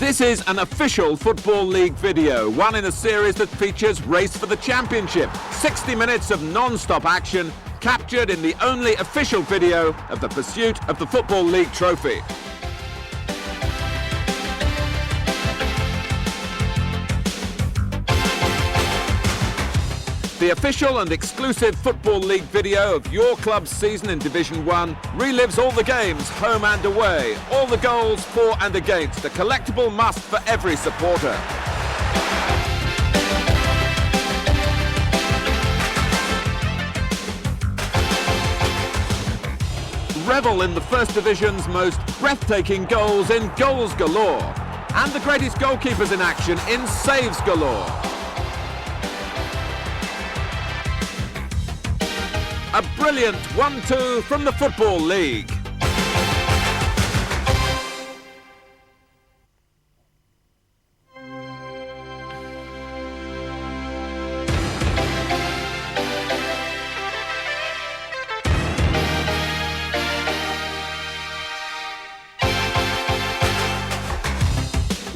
This is an official Football League video, one in a series that features Race for the Championship. 60 minutes of non-stop action, captured in the only official video of the pursuit of the Football League trophy. The official and exclusive Football League video of your club's season in Division 1 relives all the games, home and away, all the goals for and against, a collectible must for every supporter. Revel in the First Division's most breathtaking goals in goals galore, and the greatest goalkeepers in action in saves galore. A brilliant 1-2 from the Football League.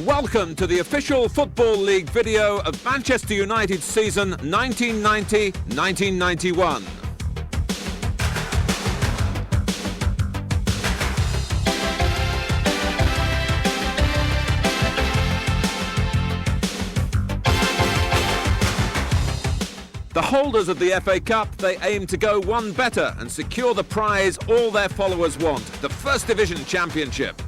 Welcome to the official Football League video of Manchester United's season 1990-1991. The holders of the FA Cup, they aim to go one better and secure the prize all their followers want, the First Division Championship.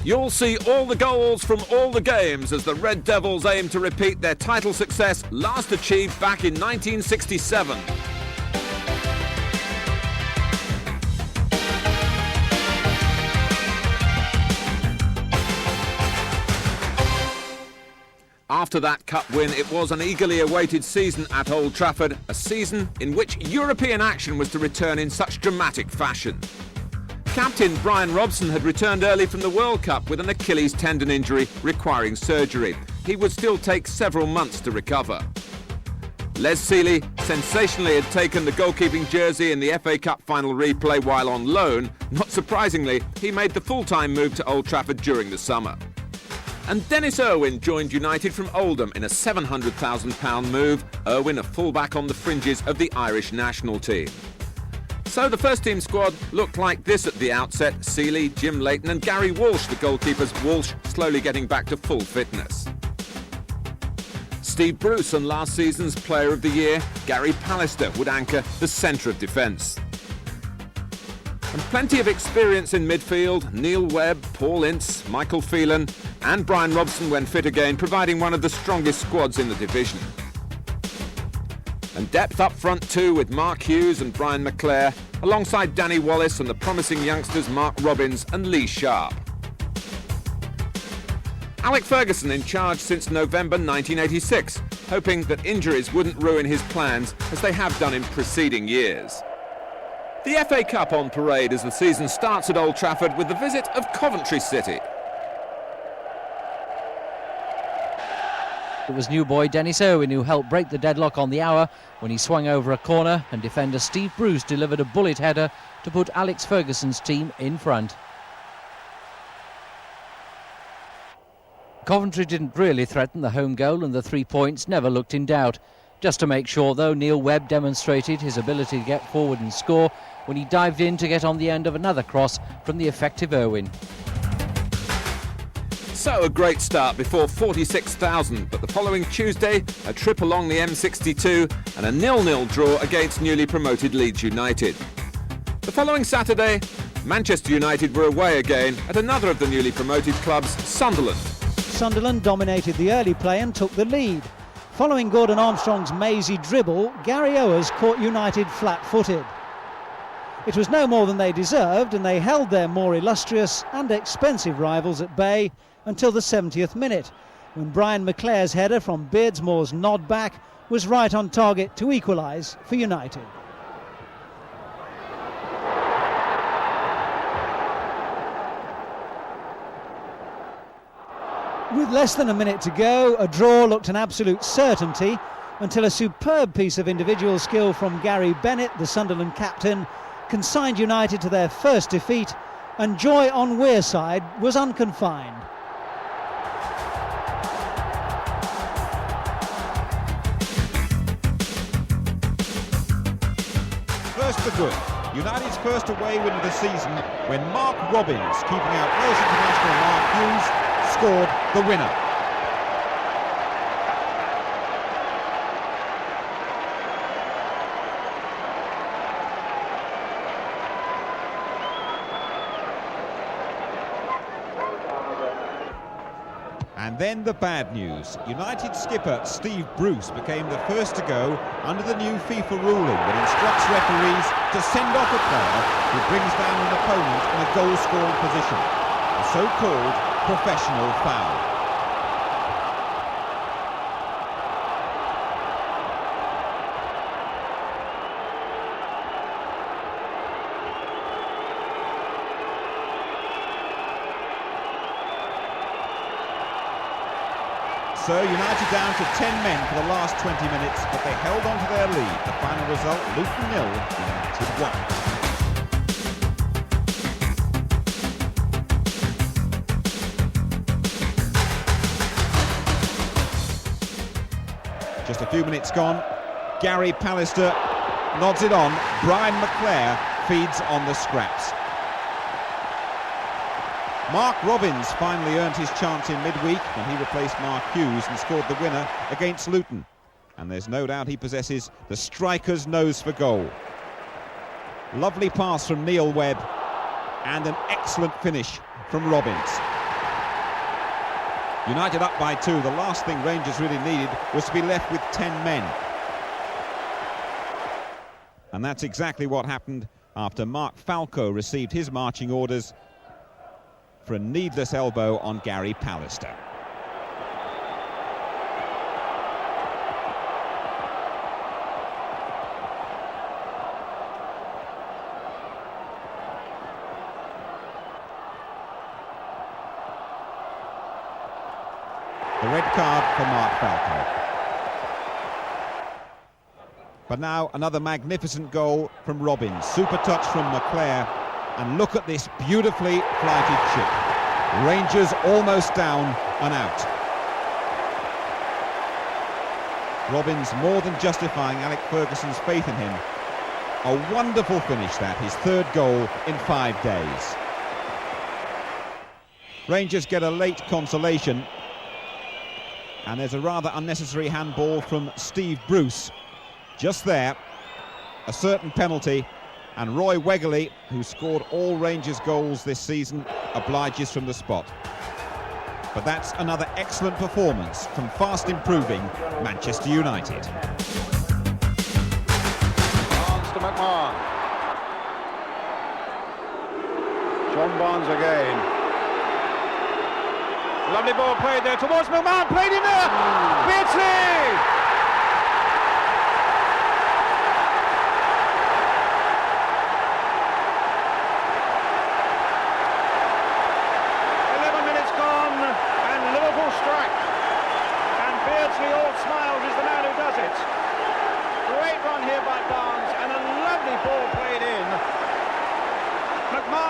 You'll see all the goals from all the games as the Red Devils aim to repeat their title success last achieved back in 1967. After that cup win, it was an eagerly awaited season at Old Trafford, a season in which European action was to return in such dramatic fashion. Captain Brian Robson had returned early from the World Cup with an Achilles tendon injury requiring surgery. He would still take several months to recover. Les Sealey sensationally had taken the goalkeeping jersey in the FA Cup final replay while on loan. Not surprisingly, he made the full-time move to Old Trafford during the summer. And Dennis Irwin joined United from Oldham in a £700,000 move, Irwin a fullback on the fringes of the Irish national team. So the first-team squad looked like this at the outset: Sealey, Jim Leighton and Gary Walsh, the goalkeepers, Walsh slowly getting back to full fitness. Steve Bruce and last season's Player of the Year, Gary Pallister, would anchor the centre of defence. And plenty of experience in midfield: Neil Webb, Paul Ince, Michael Phelan and Brian Robson when fit again, providing one of the strongest squads in the division. And depth up front too, with Mark Hughes and Brian McClare, alongside Danny Wallace and the promising youngsters Mark Robbins and Lee Sharp. Alec Ferguson in charge since November 1986, hoping that injuries wouldn't ruin his plans as they have done in preceding years. The FA Cup on parade as the season starts at Old Trafford with the visit of Coventry City. It was new boy Dennis Irwin who helped break the deadlock on the hour when he swung over a corner and defender Steve Bruce delivered a bullet header to put Alex Ferguson's team in front. Coventry didn't really threaten the home goal and the 3 points never looked in doubt. Just to make sure though, Neil Webb demonstrated his ability to get forward and score when he dived in to get on the end of another cross from the effective Irwin. So a great start before 46,000, but the following Tuesday, a trip along the M62 and a 0-0 draw against newly promoted Leeds United. The following Saturday, Manchester United were away again at another of the newly promoted clubs, Sunderland. Sunderland dominated the early play and took the lead. Following Gordon Armstrong's mazy dribble, Gary Owers caught United flat-footed. It was no more than they deserved, and they held their more illustrious and expensive rivals at bay until the 70th minute, when Brian McClare's header from Beardsmoor's nod back was right on target to equalise for United. With less than a minute to go, a draw looked an absolute certainty until a superb piece of individual skill from Gary Bennett, the Sunderland captain, consigned United to their first defeat, and joy on Wearside was unconfined. First for good. United's first away win of the season when Mark Robins, keeping out Wales international Mark Hughes, scored the winner. And then the bad news. United skipper Steve Bruce became the first to go under the new FIFA ruling that instructs referees to send off a player who brings down an opponent in a goal-scoring position, a so-called professional foul. So United down to 10 men for the last 20 minutes, but they held on to their lead. The final result, Luton 0, United 1. Just a few minutes gone. Gary Pallister nods it on. Brian McClair feeds on the scraps. Mark Robins finally earned his chance in midweek when he replaced Mark Hughes and scored the winner against Luton. And there's no doubt he possesses the striker's nose for goal. Lovely pass from Neil Webb and an excellent finish from Robins. United up by 2. The last thing Rangers really needed was to be left with 10 men. And that's exactly what happened after Mark Falco received his marching orders for a needless elbow on Gary Pallister. The red card for Mark Falco. But now another magnificent goal from Robins. Super touch from McClair. And look at this beautifully flighted chip. Rangers almost down and out. Robins more than justifying Alec Ferguson's faith in him. A wonderful finish that, his third goal in 5 days. Rangers get a late consolation. And there's a rather unnecessary handball from Steve Bruce. Just there, a certain penalty. And Roy Wegerle, who scored all Rangers goals this season, obliges from the spot. But that's another excellent performance from fast improving Manchester United. Barnes to McMahon. John Barnes again. Lovely ball played there towards McMahon, played in there! Beardsley!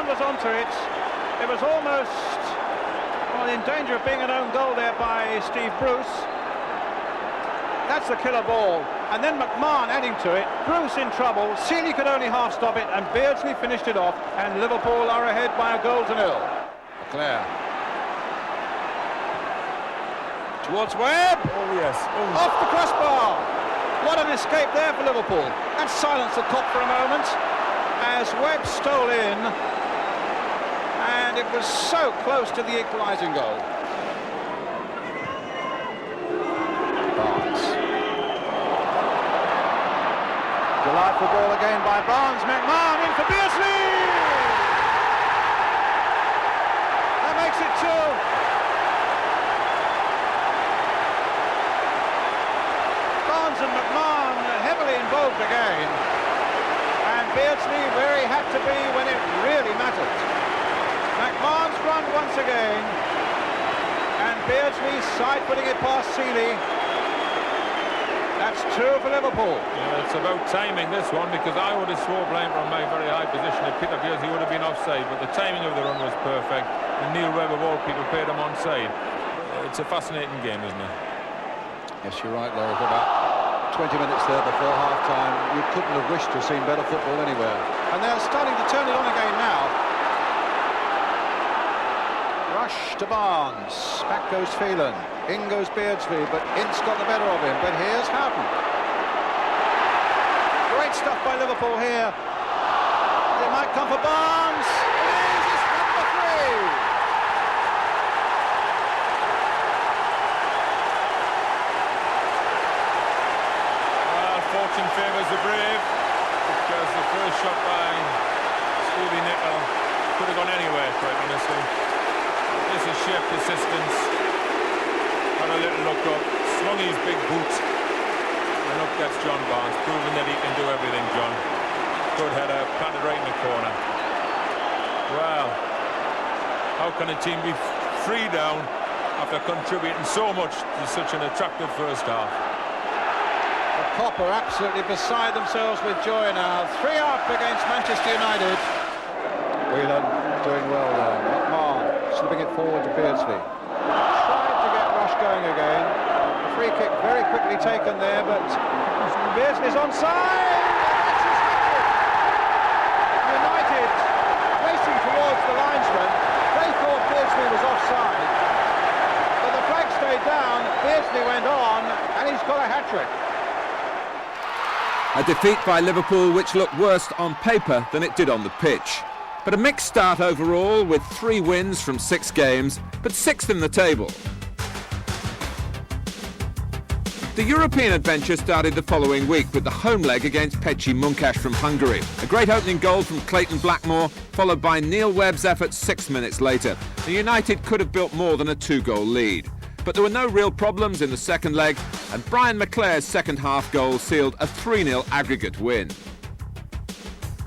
Was onto it. It was almost in danger of being an own goal there by Steve Bruce. That's the killer ball. And then McMahon adding to it. Bruce in trouble. Seeley could only half stop it, and Beardsley finished it off. And Liverpool are ahead by a goal to 0. McClair. Towards Webb. Oh yes. Oh. Off the crossbar. What an escape there for Liverpool. And silence the clock for a moment as Webb stole in. And it was so close to the equalising goal. Barnes. Delightful ball again by Barnes. McMahon in for Beardsley! That makes it 2. Barnes and McMahon heavily involved again. And Beardsley where he had to be when it really mattered. McMahon's run once again, and Beardsley side-footing it past Seeley. That's two for Liverpool. Yeah, it's about timing, this one, because I would have swore blame from my very high position. If Peter Beardsley would have been offside, but the timing of the run was perfect. And Neil Webb, of all people, played him onside. It's a fascinating game, isn't it? Yes, you're right, Laura. About 20 minutes there before half-time. You couldn't have wished to have seen better football anywhere. And they're starting to turn it on again now. Rush to Barnes. Back goes Phelan. In goes Beardsley, but Ince got the better of him. But here's Houghton. Great stuff by Liverpool here. It might come for Barnes. It is. It's number 3. Fortune favours the brave, because the first shot by Stevie Nicol could have gone anywhere, quite honestly. This is sheer persistence. Had a little look up, swung his big boot, and up gets John Barnes, proving that he can do everything, John. Good header, planted right in the corner. Well, how can a team be 3 down after contributing so much to such an attractive first half? Cop are absolutely beside themselves with joy now. 3 up against Manchester United. Whelan doing well there. McMahon slipping it forward to Beardsley. Tried to get Rush going again. The free kick very quickly taken there, but Beardsley's onside. United racing towards the linesman. They thought Beardsley was offside, but the flag stayed down. Beardsley went on, and he's got a hat-trick. A defeat by Liverpool which looked worse on paper than it did on the pitch. But a mixed start overall, with 3 wins from 6 games, but 6th in the table. The European adventure started the following week with the home leg against Pécsi Munkacs from Hungary. A great opening goal from Clayton Blackmore, followed by Neil Webb's effort 6 minutes later. The United could have built more than a 2-goal lead. But there were no real problems in the second leg, and Brian McClare's second-half goal sealed a 3-0 aggregate win.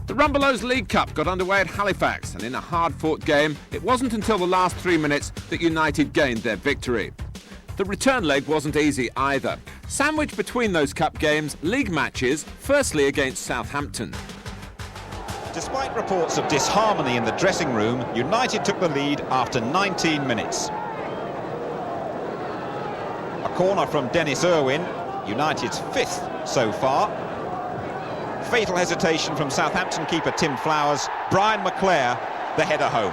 The Rumbelows League Cup got underway at Halifax, and in a hard-fought game, it wasn't until the last 3 minutes that United gained their victory. The return leg wasn't easy either. Sandwiched between those cup games, league matches, firstly against Southampton. Despite reports of disharmony in the dressing room, United took the lead after 19 minutes. A corner from Dennis Irwin, United's 5th so far. Fatal hesitation from Southampton keeper Tim Flowers. Brian McClare, the header home.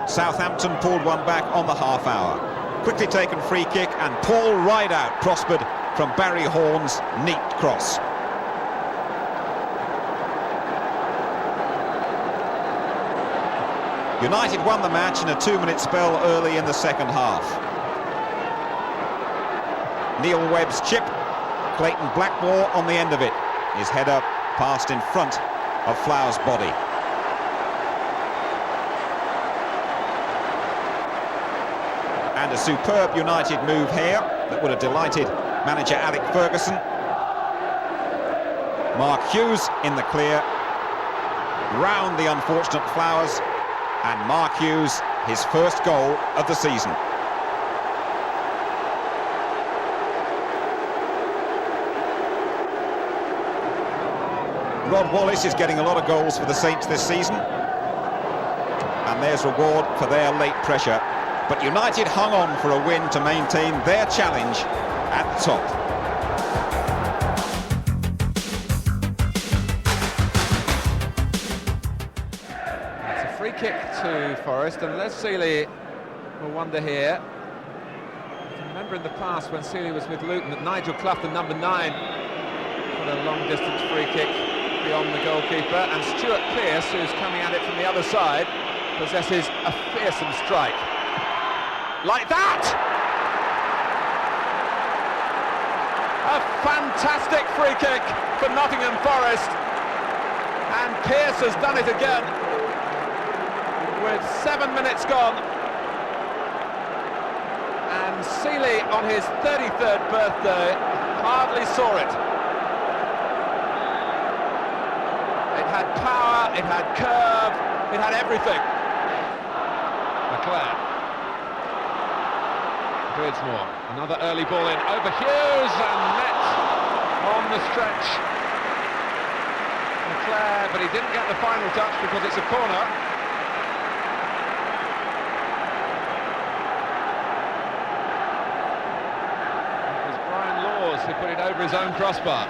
Southampton pulled one back on the half hour. Quickly taken free kick, and Paul Rideout prospered from Barry Horn's neat cross. United won the match in a 2-minute spell early in the second half. Neil Webb's chip, Clayton Blackmore on the end of it. His header passed in front of Flowers' body. And a superb United move here that would have delighted manager Alec Ferguson. Mark Hughes in the clear, round the unfortunate Flowers, and Mark Hughes, his first goal of the season. Rod Wallace is getting a lot of goals for the Saints this season, and there's reward for their late pressure. But United hung on for a win to maintain their challenge at the top. It's a free kick to Forest, and Les Seeley will wonder here. I can remember in the past when Seeley was with Luton that Nigel Clough, the number 9, put a long-distance free kick beyond the goalkeeper, and Stuart Pearce, who's coming at it from the other side, possesses a fearsome strike. Like that! A fantastic free kick for Nottingham Forest, and Pearce has done it again with 7 minutes gone, and Seeley on his 33rd birthday hardly saw it. had power, it had curve, it had everything. Leclerc. Beardsmore, another early ball in over Hughes and met on the stretch. Leclerc, but he didn't get the final touch because it's a corner. It was Brian Laws who put it over his own crossbar.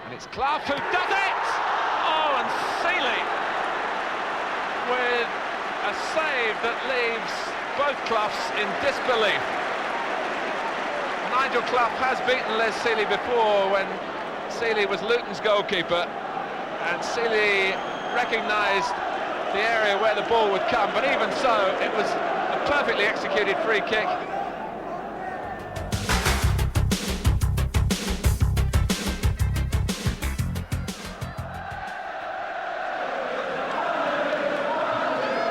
And it's Clough who does it! Oh, and Seeley with a save that leaves both Cloughs in disbelief. Nigel Clough has beaten Les Seeley before when Seeley was Luton's goalkeeper, and Seeley recognised the area where the ball would come, but even so, it was a perfectly executed free kick.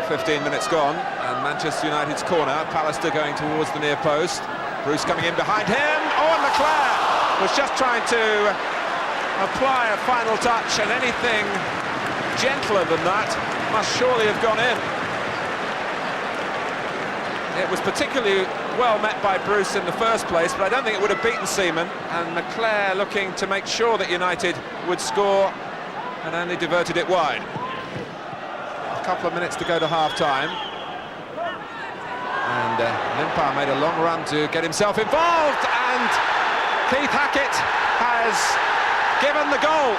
.15 minutes gone, and Manchester United's corner. Pallister going towards the near post. Bruce coming in behind him. Oh, and Leclerc was just trying to apply a final touch, and anything gentler than that must surely have gone in. It was particularly well met by Bruce in the first place, but I don't think it would have beaten Seaman. And Leclerc looking to make sure that United would score, and only diverted it wide. A couple of minutes to go to half-time. And Limpar made a long run to get himself involved, and Keith Hackett has given the goal.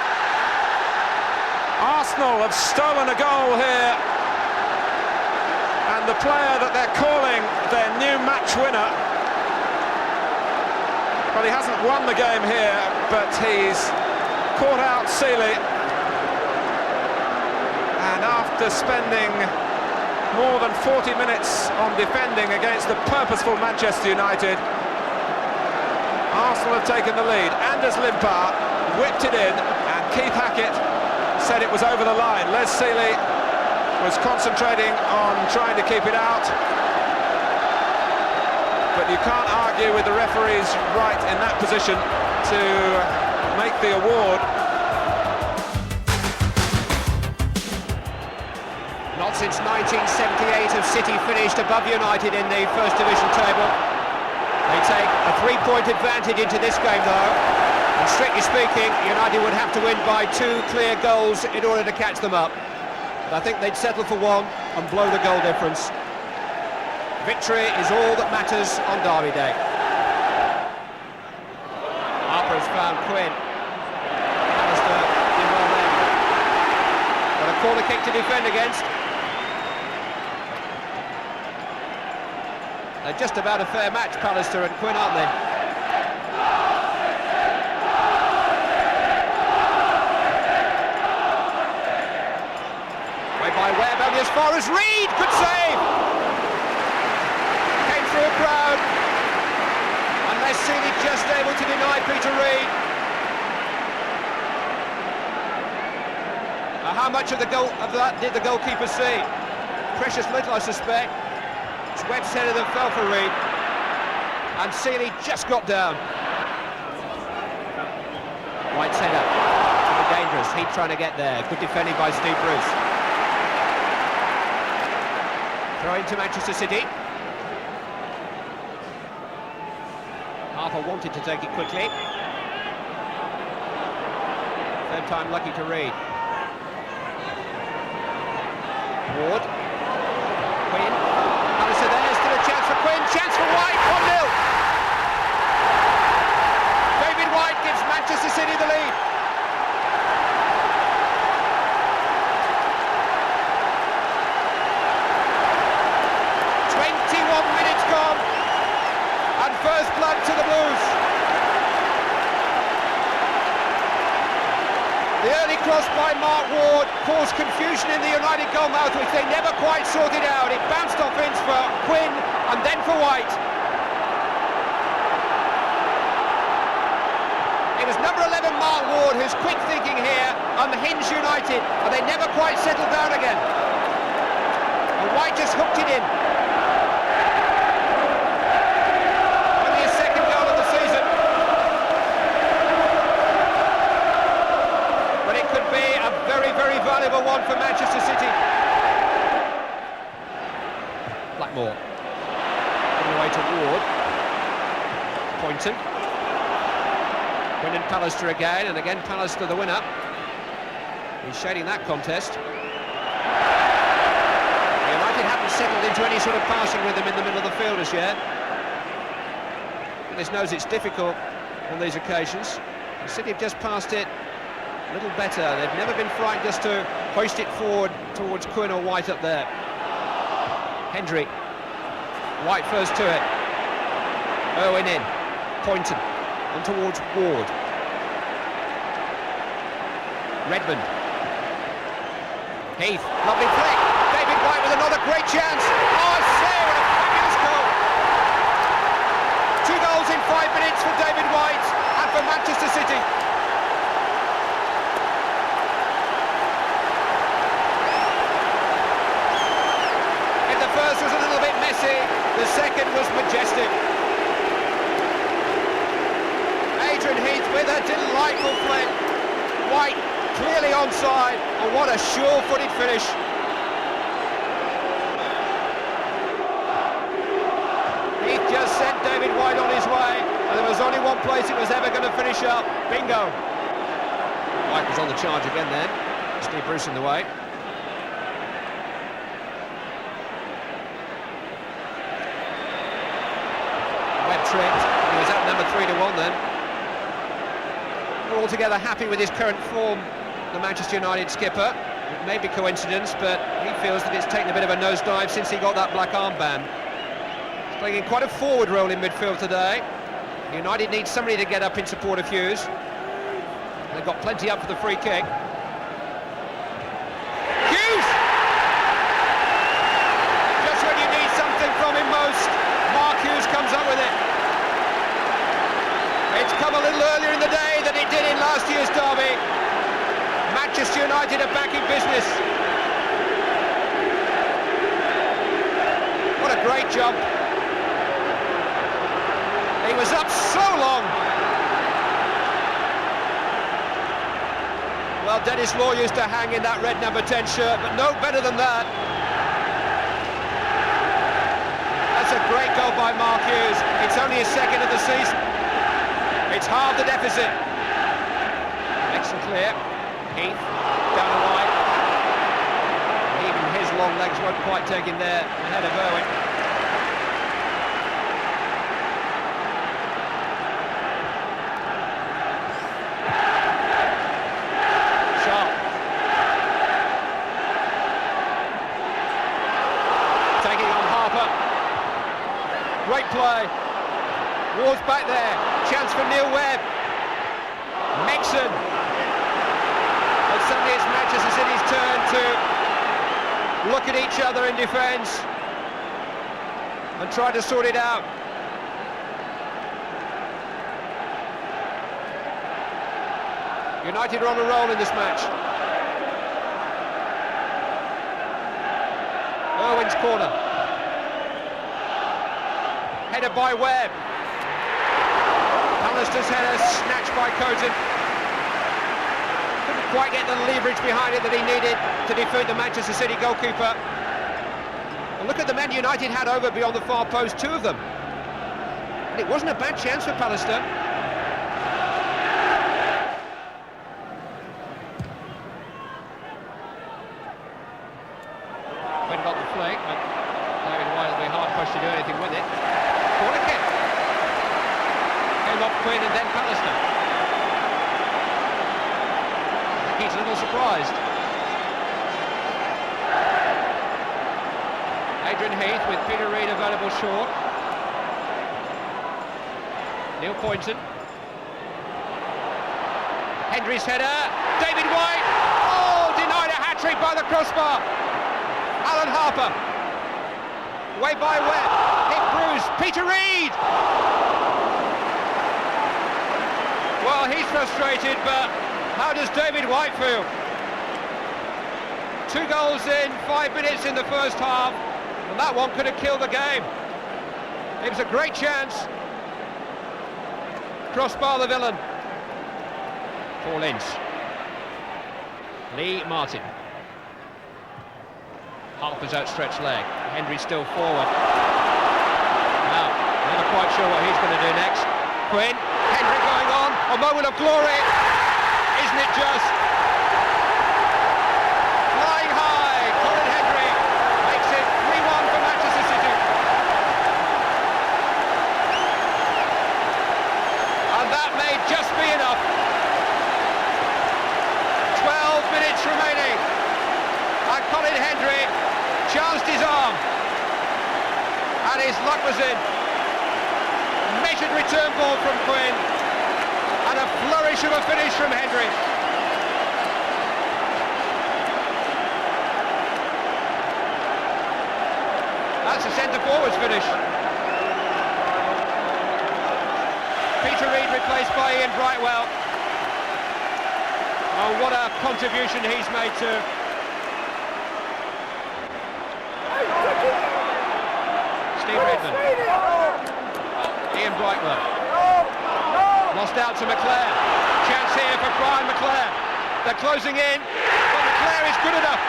Arsenal have stolen a goal here, and the player that they're calling their new match winner, well, he hasn't won the game here, but he's caught out Seeley, and after spending more than 40 minutes on defending against the purposeful Manchester United, Arsenal have taken the lead. Anders Limpar whipped it in, and Keith Hackett said it was over the line. Les Seeley was concentrating on trying to keep it out, but you can't argue with the referee's right in that position to make the award. Not since 1978 have City finished above United in the First Division table. They take a 3-point advantage into this game though, and strictly speaking, United would have to win by 2 clear goals in order to catch them up. But I think they'd settle for 1 and blow the goal difference. Victory is all that matters on Derby Day. Harper has found Quinn. Pallister did well there. Got a corner kick to defend against. They're just about a fair match, Pallister and Quinn, aren't they? Way by Webb, only as far as Reed! Good save! Came through a crowd. Unless Seeley just able to deny Peter Reid. How much of that did the goalkeeper see? Precious little, I suspect. Webb's header that fell for Reid, and Seeley just got down. White's header, could be dangerous. Heat trying to get there. Good defending by Steve Bruce. Throw into Manchester City. Harper wanted to take it quickly. Third time lucky to Reid. Ward. Quinn. So there's still a chance for Quinn, chance for White, 1-0. David White gives Manchester City the lead. Minutes gone, and first blood to the Blues. The early cross by Mark Ward caused confusion in the United goalmouth, which they never quite sorted out. It bounced off in for Quinn and then for White. It was number 11 Mark Ward whose quick thinking here unhinged United, and they never quite settled down again. And White just hooked it in. Only his second goal of the season. for Manchester City. Blackmore. Giving away to Ward. Poynton. Brendan Pallister again, and again Pallister the winner. He's shading that contest. United haven't settled into any sort of passing rhythm in the middle of the field as yet. Willis knows it's difficult on these occasions. City have just passed it a little better. They've never been frightened just to hoist it forward towards Quinn or White up there. Hendry. White first to it. Irwin in. Poynton. On towards Ward. Redmond. Heath. Lovely flick. David White with another great chance. Oh, I say, what a fabulous goal. 2 goals in 5 minutes for David White and for Manchester City. If the first was a little bit messy, the second was majestic. Adrian Heath with a delightful flick. White clearly onside, and what a sure-footed finish. Heath just sent David White on his way, and there was only one place it was ever going to finish up. Bingo. White was on the charge again then. Steve Bruce in the way. Webb tripped. He was at number 3-1 then. We're altogether happy with his current form, the Manchester United skipper. It may be coincidence, but he feels that it's taken a bit of a nosedive since he got that black armband. He's playing in quite a forward role in midfield today. United needs somebody to get up in support of Hughes. They've got plenty up for the free kick. Hughes! Just when you need something from him most, Mark Hughes comes up with it. It's come a little earlier in the day than it did in last year's derby. Manchester United are back in business. What a great jump. He was up so long. Well, Dennis Law used to hang in that red number 10 shirt, but no better than that. That's a great goal by Mark Hughes. It's only his second of the season. It's half the deficit. Next and clear. Heath down the line. Even his long legs weren't quite taken there ahead of Irwin. Sharp. Taking on Harper. Great play. Ward's back there. Chance for Neil Webb. Megson. And suddenly it's Manchester City's turn to look at each other in defence and try to sort it out. United are on a roll in this match. Irwin's corner. Headed by Webb. Pallister's header snatched by Coton. Couldn't quite get the leverage behind it that he needed to defeat the Manchester City goalkeeper. And look at the men United had over beyond the far post, 2 of them. And it wasn't a bad chance for Pallister. Quinn got the flick, but David White will be hard pushed to do anything with it. Corner kick. Came off Quinn and then Pallister. I think he's a little surprised. Adrian Heath with Peter Reid available short. Neil Poynton. Hendry's header. David White. Oh, denied a hat-trick by the crossbar. Alan Harper. Way by Webb. Hit Bruce. Peter Reid. Well, he's frustrated, but how does David White feel? 2 goals in 5 minutes in the first half, and that one could have killed the game. It was a great chance. Crossbar the villain. Paul Ince. Lee Martin. Harper's outstretched leg. Hendry still forward. Now, never quite sure what he's going to do next. Quinn, Hendry going on, a moment of glory. Isn't it just? Flying high, Colin Hendry makes it 3-1 for Manchester City. And that may just be enough. 12 minutes remaining. And Colin Hendry chanced his arm. And his luck was in. Measured return ball from Quinn. And a flourish of a finish from Hendry. That's a centre-forward's finish. Peter Reid replaced by Ian Brightwell. Oh, what a contribution he's made to. Steve Redmond. Ian Brightwell. Lost out to McClare. Chance here for Brian McClare. They're closing in, but McClare is good enough.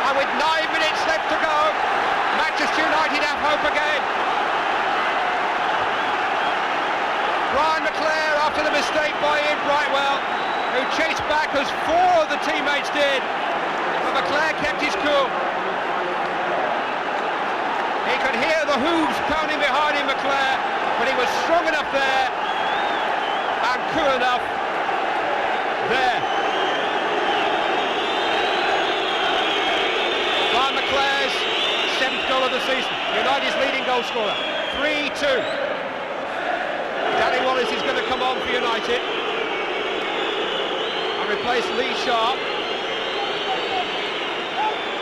And with 9 minutes left to go, Manchester United have hope again. Brian McClare after the mistake by Ian Brightwell, who chased back as 4 of the teammates did, but McClare kept his cool. He could hear the hooves pounding behind him, McClare, but he was strong enough there and cool enough there. Brian McClare's 7th goal of the season, United's leading goal scorer, 3-2. Danny Wallace is going to come on for United and replace Lee Sharp.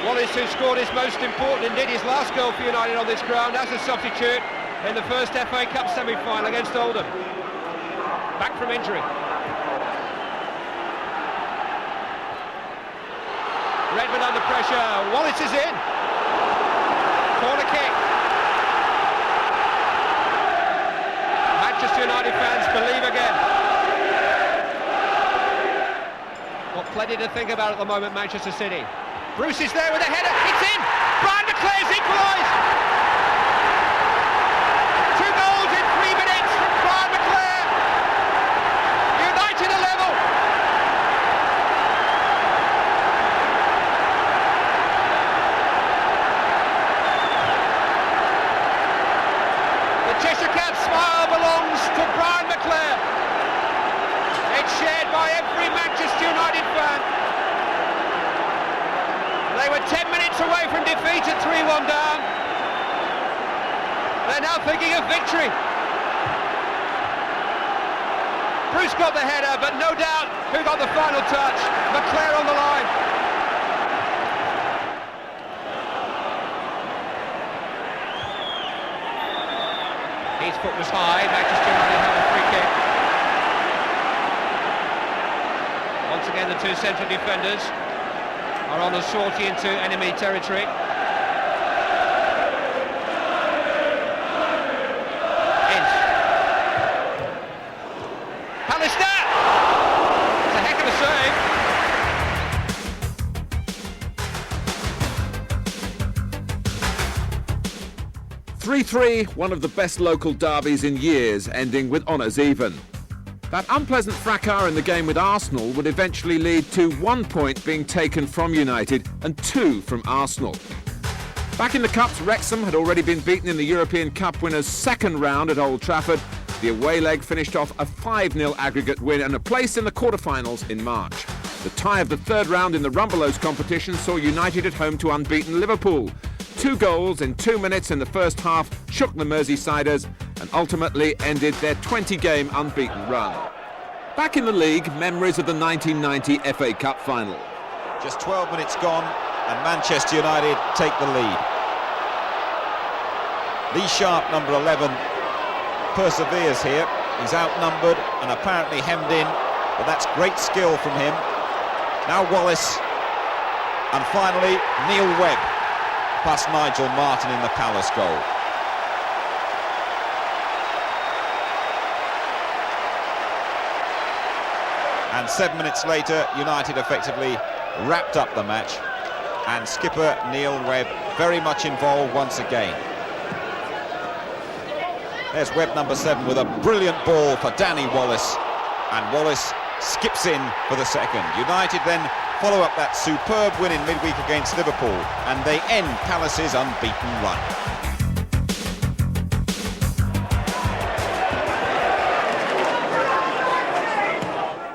Wallace, who scored his most important, indeed his last goal for United on this ground as a substitute in the first FA Cup semi-final against Oldham. Back from injury. Redmond under pressure. Wallace is in. Corner kick. Manchester United fans believe again. Got plenty to think about at the moment, Manchester City. Bruce is there with a header. It's in. Brian McClare's equalised. 2 goals in 3 minutes from Brian McClare. United are level. The Cheshire Cat's smile belongs to Brian McClare. It's shared by every Manchester United fan. They were 10 minutes away from defeat at 3-1 down. They're now thinking of victory. Bruce got the header, but no doubt who got the final touch. McClare on the line. His foot was high. Manchester United have a free kick. Once again, the 2 central defenders are on a sortie into enemy territory. Ince. Pallister! It's a heck of a save. 3-3, one of the best local derbies in years, ending with honours even. That unpleasant fracas in the game with Arsenal would eventually lead to 1 point being taken from United and 2 from Arsenal. Back in the Cups, Wrexham had already been beaten in the European Cup winners' second round at Old Trafford. The away leg finished off a 5-0 aggregate win and a place in the quarter-finals in March. The tie of the third round in the Rumbelows competition saw United at home to unbeaten Liverpool. 2 goals in 2 minutes in the first half shook the Merseysiders and ultimately ended their 20-game unbeaten run. Back in the league, memories of the 1990 FA Cup final. Just 12 minutes gone and Manchester United take the lead. Lee Sharp, number 11, perseveres here. He's outnumbered and apparently hemmed in, but that's great skill from him. Now Wallace, and finally Neil Webb past Nigel Martin in the Palace goal. And 7 minutes later, United effectively wrapped up the match and skipper Neil Webb very much involved once again. There's Webb number 7 with a brilliant ball for Danny Wallace, and Wallace skips in for the second. United then follow up that superb win in midweek against Liverpool, and they end Palace's unbeaten run.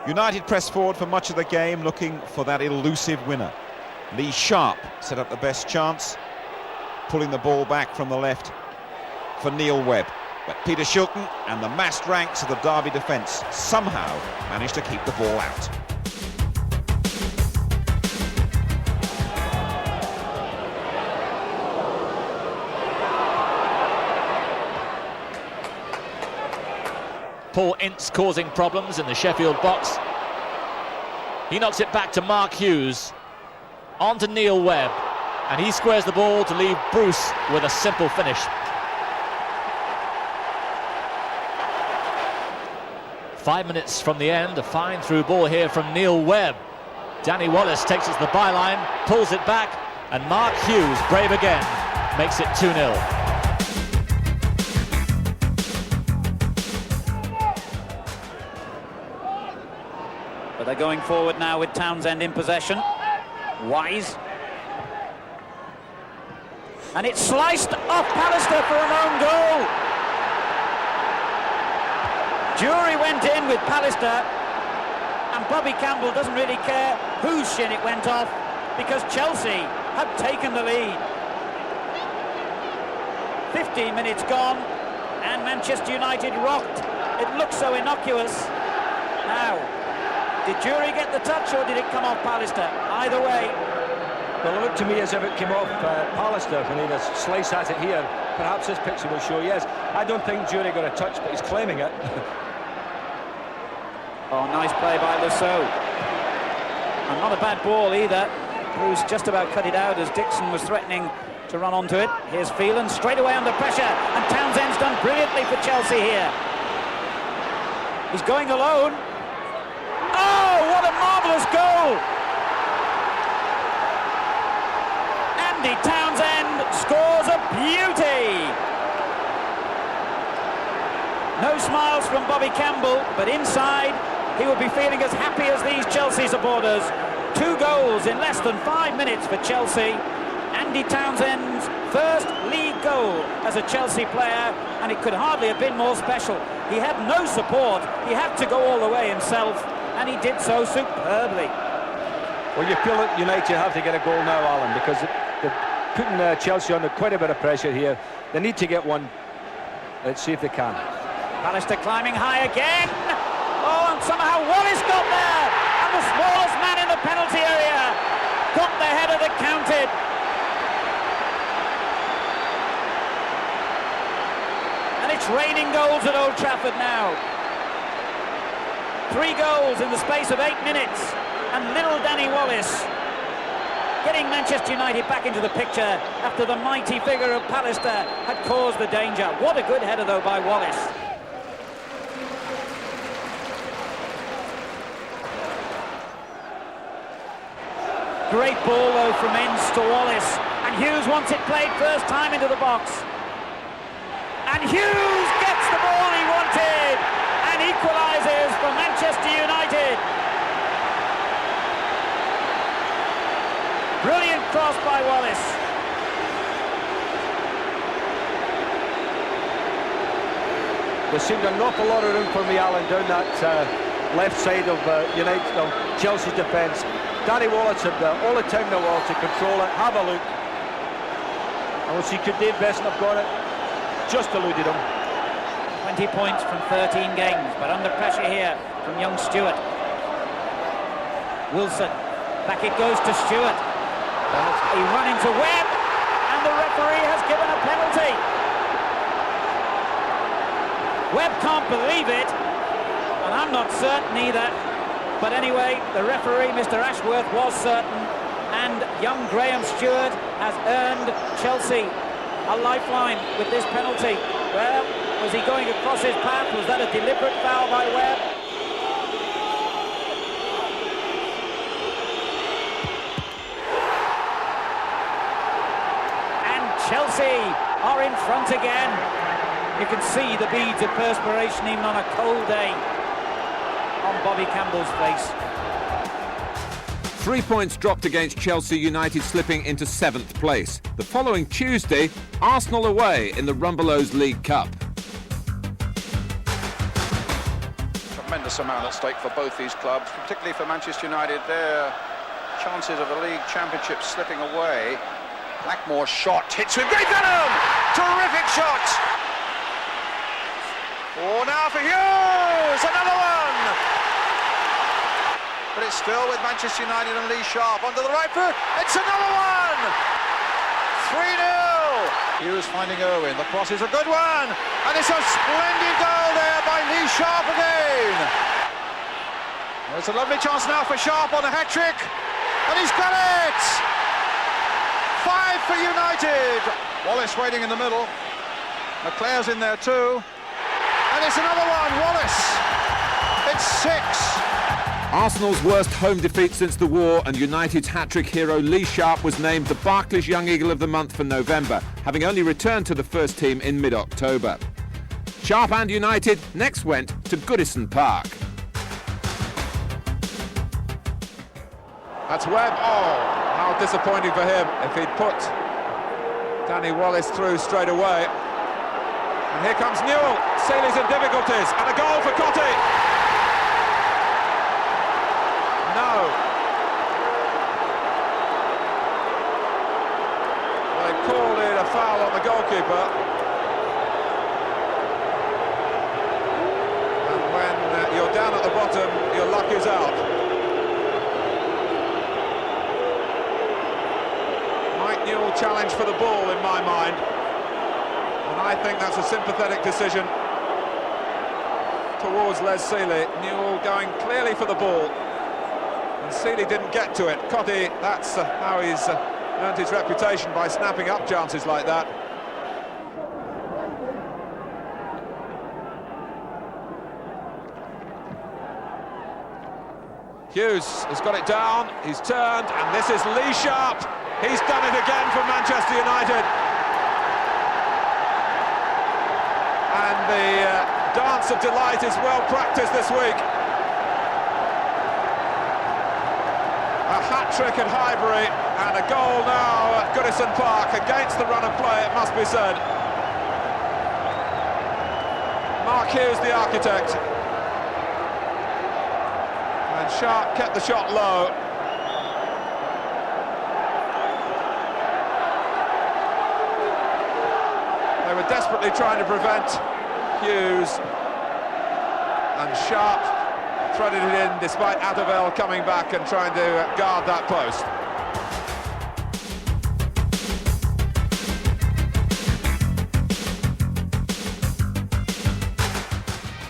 United press forward for much of the game, looking for that elusive winner. Lee Sharp set up the best chance, pulling the ball back from the left for Neil Webb. But Peter Shilton and the massed ranks of the Derby defence somehow managed to keep the ball out. Paul Ince causing problems in the Sheffield box. He knocks it back to Mark Hughes, on to Neil Webb, and he squares the ball to leave Bruce with a simple finish. Five minutes from the end, a fine through ball here from Neil Webb. Danny Wallace takes it to the byline, pulls it back, and Mark Hughes, brave again, makes it 2-0. But they're going forward now with Townsend in possession. Wise. And it's sliced off Pallister for an own goal. Jury went in with Pallister, and Bobby Campbell doesn't really care whose shin it went off, because Chelsea had taken the lead. 15 minutes gone, and Manchester United rocked. It looked so innocuous. Now, did Jury get the touch, or did it come off Pallister? Either way. Well, it looked to me as if it came off Pallister when he had a slice at it here. Perhaps this picture will show yes. I don't think Jury got a touch, but he's claiming it. Oh, nice play by Lusso. And not a bad ball either. Bruce just about cut it out as Dixon was threatening to run onto it. Here's Phelan straight away under pressure, and Townsend's done brilliantly for Chelsea here. He's going alone. Oh, what a marvellous goal! Andy Townsend scores a beauty! No smiles from Bobby Campbell, but inside he will be feeling as happy as these Chelsea supporters. 2 goals in less than 5 minutes for Chelsea. Andy Townsend's first league goal as a Chelsea player, and it could hardly have been more special. He had no support, he had to go all the way himself, and he did so superbly. Well, you feel that United have to get a goal now, Alan, because they're putting Chelsea under quite a bit of pressure here. They need to get one. Let's see if they can. Pallister climbing high again. Oh, and somehow Wallace got there, and the smallest man in the penalty area got the header that counted. And it's raining goals at Old Trafford now. 3 goals in the space of 8 minutes, and little Danny Wallace getting Manchester United back into the picture after the mighty figure of Pallister had caused the danger. What a good header though by Wallace. Great ball though from Ince to Wallace, and Hughes wants it played first time into the box. And Hughes gets the ball he wanted and equalises for Manchester United. Brilliant cross by Wallace. There seemed an awful lot of room for me, Alan, down that left side of Chelsea's defence. Danny Wallace had all the time in the world to control it, have a look. And we'll see, could Dave Besson have got it? Just eluded him. 20 points from 13 games, but under pressure here from young Stewart. Wilson, back it goes to Stewart. He run into Webb, and the referee has given a penalty. Webb can't believe it, and I'm not certain either. But anyway, the referee, Mr. Ashworth, was certain, and young Graham Stewart has earned Chelsea a lifeline with this penalty. Well, was he going across his path? Was that a deliberate foul by Webb? are in front again. You can see the beads of perspiration even on a cold day on Bobby Campbell's face. 3 points dropped against Chelsea United, slipping into 7th place. The following Tuesday, Arsenal away in the Rumbelows League Cup. Tremendous amount at stake for both these clubs, particularly for Manchester United. Their chances of a league championship slipping away. Blackmore's shot hits with great venom! Terrific shot! Oh, now for Hughes! Another one! But it's still with Manchester United and Lee Sharp onto the right foot. It's another one! 3-0! Hughes finding Irwin. The cross is a good one! And it's a splendid goal there by Lee Sharp again! There's a lovely chance now for Sharp on a hat-trick. And he's got it! 5 for United! Wallace waiting in the middle. McClare's in there too. And it's another one, Wallace! It's 6! Arsenal's worst home defeat since the war, and United's hat-trick hero Lee Sharp was named the Barclays Young Eagle of the Month for November, having only returned to the first team in mid-October. Sharp and United next went to Goodison Park. That's Webb. Oh, how disappointing for him if he'd put Danny Wallace through straight away. And here comes Newell. Seeley's in difficulties, and a goal for Cottee. No. They called it a foul on the goalkeeper. And when you're down at the bottom, your luck is out. Mike Newell challenged for the ball in my mind. And I think that's a sympathetic decision towards Les Seeley. Newell going clearly for the ball. And Seeley didn't get to it. Cottee, that's how he's earned his reputation, by snapping up chances like that. Hughes has got it down, he's turned, and this is Lee Sharp. He's done it again for Manchester United. And the dance of delight is well practiced this week. A hat-trick at Highbury and a goal now at Goodison Park against the run of play, it must be said. Mark Hughes, the architect. And Sharp kept the shot low. They were desperately trying to prevent Hughes, and Sharp threaded it in despite Addervale coming back and trying to guard that post.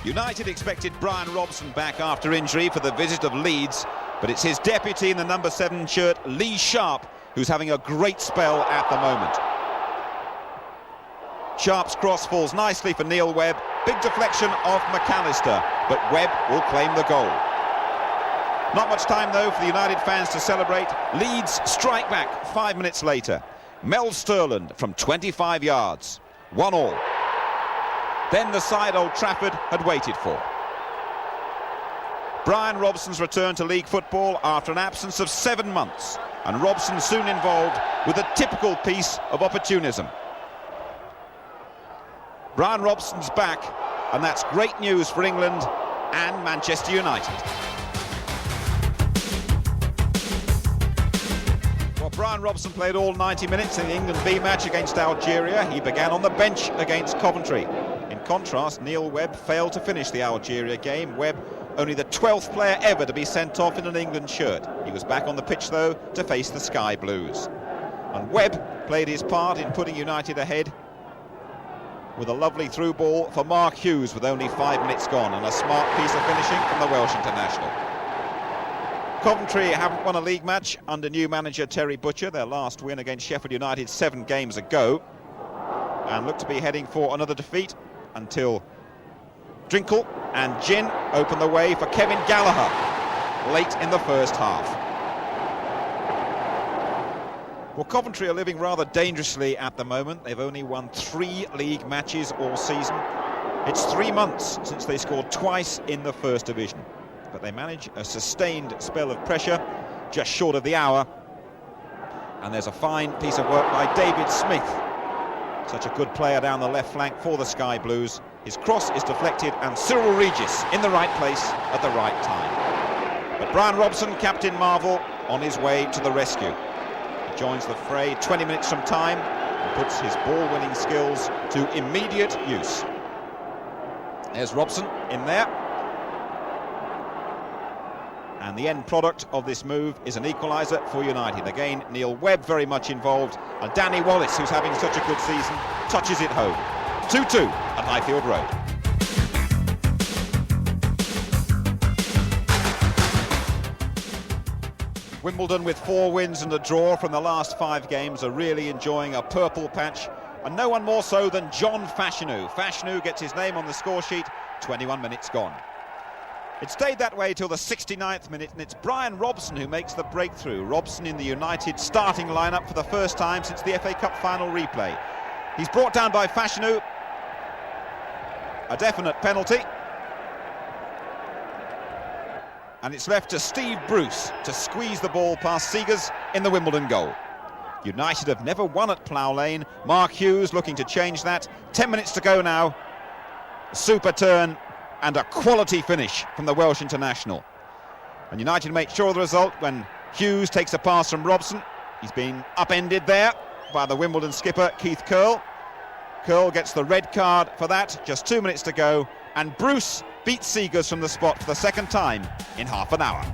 United expected Brian Robson back after injury for the visit of Leeds, but it's his deputy in the number 7 shirt, Lee Sharp, who's having a great spell at the moment. Sharp's cross falls nicely for Neil Webb. Big deflection of McAllister, but Webb will claim the goal. Not much time, though, for the United fans to celebrate. Leeds strike back 5 minutes later. Mel Sterland from 25 yards. 1-1. Then the side Old Trafford had waited for. Brian Robson's return to league football after an absence of 7 months, and Robson soon involved with a typical piece of opportunism. Brian Robson's back, and that's great news for England and Manchester United. Well, Brian Robson played all 90 minutes in the England B match against Algeria. He began on the bench against Coventry. In contrast, Neil Webb failed to finish the Algeria game. Webb, only the 12th player ever to be sent off in an England shirt. He was back on the pitch, though, to face the Sky Blues. And Webb played his part in putting United ahead with a lovely through ball for Mark Hughes with only 5 minutes gone, and a smart piece of finishing from the Welsh international. Coventry haven't won a league match under new manager Terry Butcher, their last win against Sheffield United 7 games ago, and look to be heading for another defeat until Drinkle and Ginn open the way for Kevin Gallagher late in the first half. Well, Coventry are living rather dangerously at the moment. They've only won 3 league matches all season. It's 3 months since they scored twice in the First Division. But they manage a sustained spell of pressure just short of the hour. And there's a fine piece of work by David Smith. Such a good player down the left flank for the Sky Blues. His cross is deflected and Cyril Regis in the right place at the right time. But Brian Robson, Captain Marvel, on his way to the rescue. He joins the fray 20 minutes from time and puts his ball-winning skills to immediate use. There's Robson in there. And the end product of this move is an equaliser for United. Again, Neil Webb very much involved. And Danny Wallace, who's having such a good season, touches it home. 2-2 at Highfield Road. Wimbledon, with 4 wins and a draw from the last 5 games, are really enjoying a purple patch. And no one more so than John Fashanu. Fashanu gets his name on the score sheet, 21 minutes gone. It stayed that way till the 69th minute, and it's Brian Robson who makes the breakthrough. Robson in the United starting lineup for the first time since the FA Cup final replay. He's brought down by Fashanu. A definite penalty. And it's left to Steve Bruce to squeeze the ball past Seegers in the Wimbledon goal. United have never won at Plough Lane. Mark Hughes looking to change that. 10 minutes to go now. A super turn and a quality finish from the Welsh international. And United make sure of the result when Hughes takes a pass from Robson. He's been upended there by the Wimbledon skipper Keith Curle. Curle gets the red card for that, just 2 minutes to go, and Bruce beats Seegers from the spot for the second time in half an hour.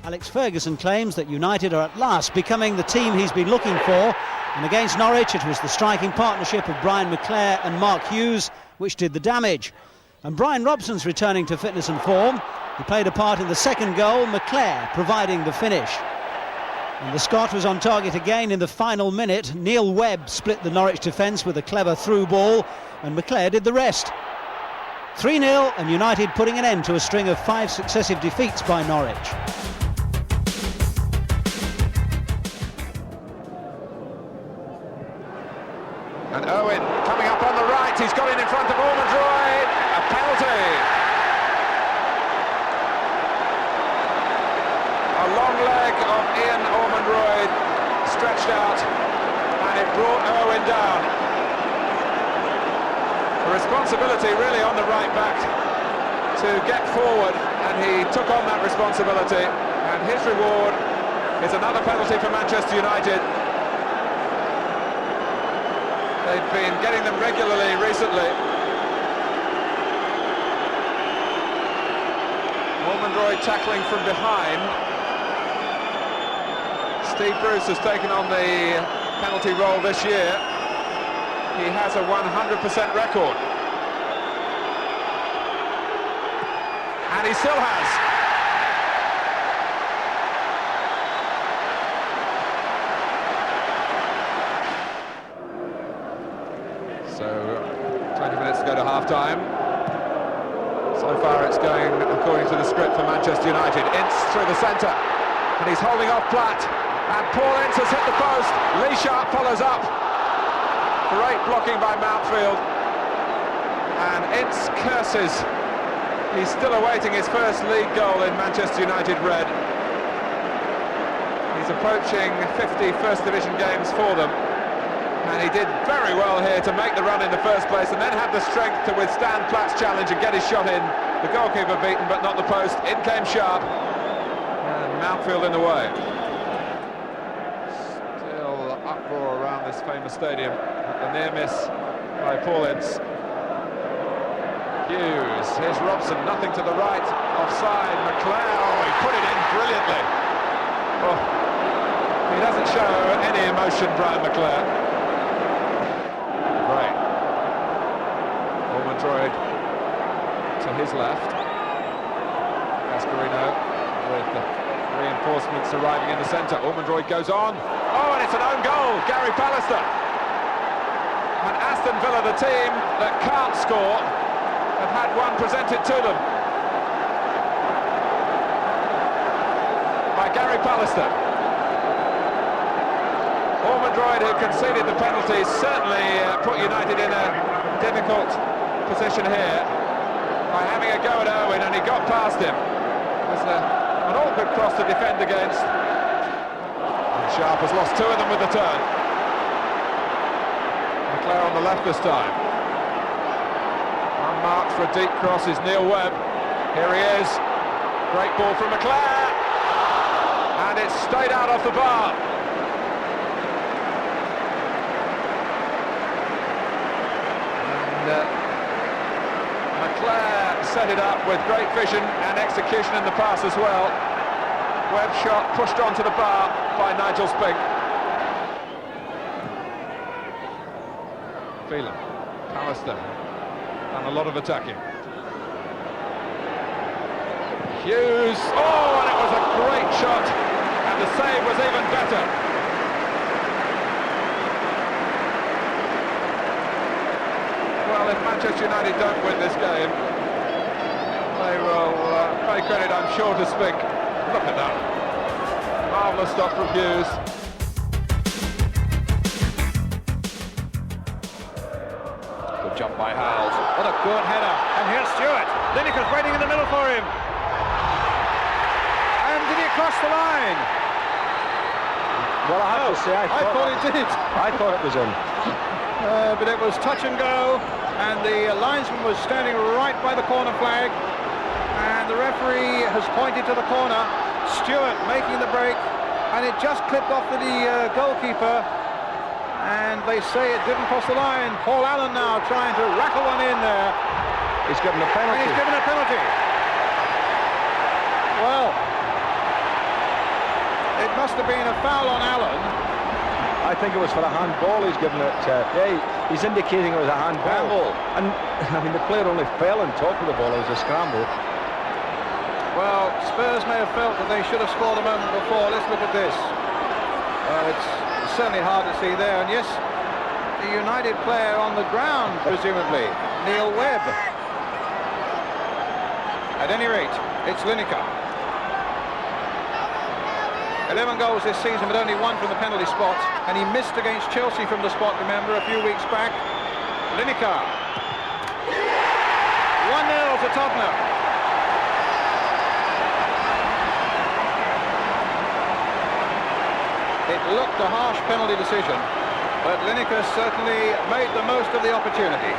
Alex Ferguson claims that United are at last becoming the team he's been looking for, and against Norwich it was the striking partnership of Brian McClair and Mark Hughes which did the damage. And Brian Robson's returning to fitness and form. He played a part in the second goal, McClair providing the finish. And the Scot was on target again in the final minute. Neil Webb split the Norwich defence with a clever through ball, and McClair did the rest. 3-0, and United putting an end to a string of 5 successive defeats by Norwich. And Owen coming up on the right, he's got it in front of Ormondroyd, a penalty. A long leg of Ian Ormondroyd stretched out, and it brought Owen down. The responsibility really on the right back to get forward, and he took on that responsibility, and his reward is another penalty for Manchester United. They've been getting them regularly recently. Ormondroyd tackling from behind. Steve Bruce has taken on the penalty role this year. He has a 100% record. And he still has. So, 20 minutes to go to half-time. So far it's going according to the script for Manchester United. Ince through the centre, and he's holding off Platt. And Paul Ince has hit the post. Lee Sharp follows up. Great blocking by Mountfield. And Ince curses. He's still awaiting his first league goal in Manchester United red. He's approaching 50 First Division games for them. And he did very well here to make the run in the first place and then have the strength to withstand Platt's challenge and get his shot in. The goalkeeper beaten, but not the post. In came Sharp. And Mountfield in the way. Still uproar around this famous stadium. A near miss by Paul Ince. Hughes, here's Robson, nothing to the right. Offside, McClair, he put it in brilliantly. Oh, he doesn't show any emotion, Brian McClair. Great. Ormondroyd to his left. Gasparino with the reinforcements arriving in the centre. Ormondroyd goes on. Oh, and it's an own goal, Gary Pallister. And Aston Villa, the team that can't score, have had one presented to them. Gary Pallister. Ormondroyd, who conceded the penalty, certainly put United in a difficult position here by having a go at Irwin, and he got past him. It was an awkward cross to defend against. And Sharp has lost 2 of them with the turn. McClare on the left this time. Unmarked for a deep cross is Neil Webb. Here he is. Great ball from McClare. And it's stayed out off the bar. And McClare set it up with great vision and execution in the pass as well. Webb shot pushed onto the bar by Nigel Spink. Phelan, Pallister, done a lot of attacking. Hughes, oh, and it was a great shot, and the save was even better. Well, if Manchester United don't win this game, they will pay credit, I'm sure, to Spink. Look at that. Marvellous stop from Hughes. Good jump by Howells. What a good header. And here's Stewart. Lineker's waiting in the middle for him. And did he cross the line? Well, I have to say, I thought he did. I thought it was in. But it was touch and go, and the linesman was standing right by the corner flag, and the referee has pointed to the corner. Stewart making the break, and it just clipped off the goalkeeper, and they say it didn't cross the line. Paul Allen now trying to rackle one in there. He's given a penalty. And he's given a penalty. Well, it must have been a foul on Allen. I think it was for a handball he's given it. He's indicating it was a handball. And, I mean, the player only fell on top of the ball. It was a scramble. Well, Spurs may have felt that they should have scored a moment before. Let's look at this. It's certainly hard to see there. And yes, the United player on the ground, presumably, Neil Webb. At any rate, it's Lineker. 11 goals this season, but only 1 from the penalty spot. And he missed against Chelsea from the spot, remember, a few weeks back. Lineker. 1-0 to Tottenham. It looked a harsh penalty decision, but Lineker certainly made the most of the opportunity.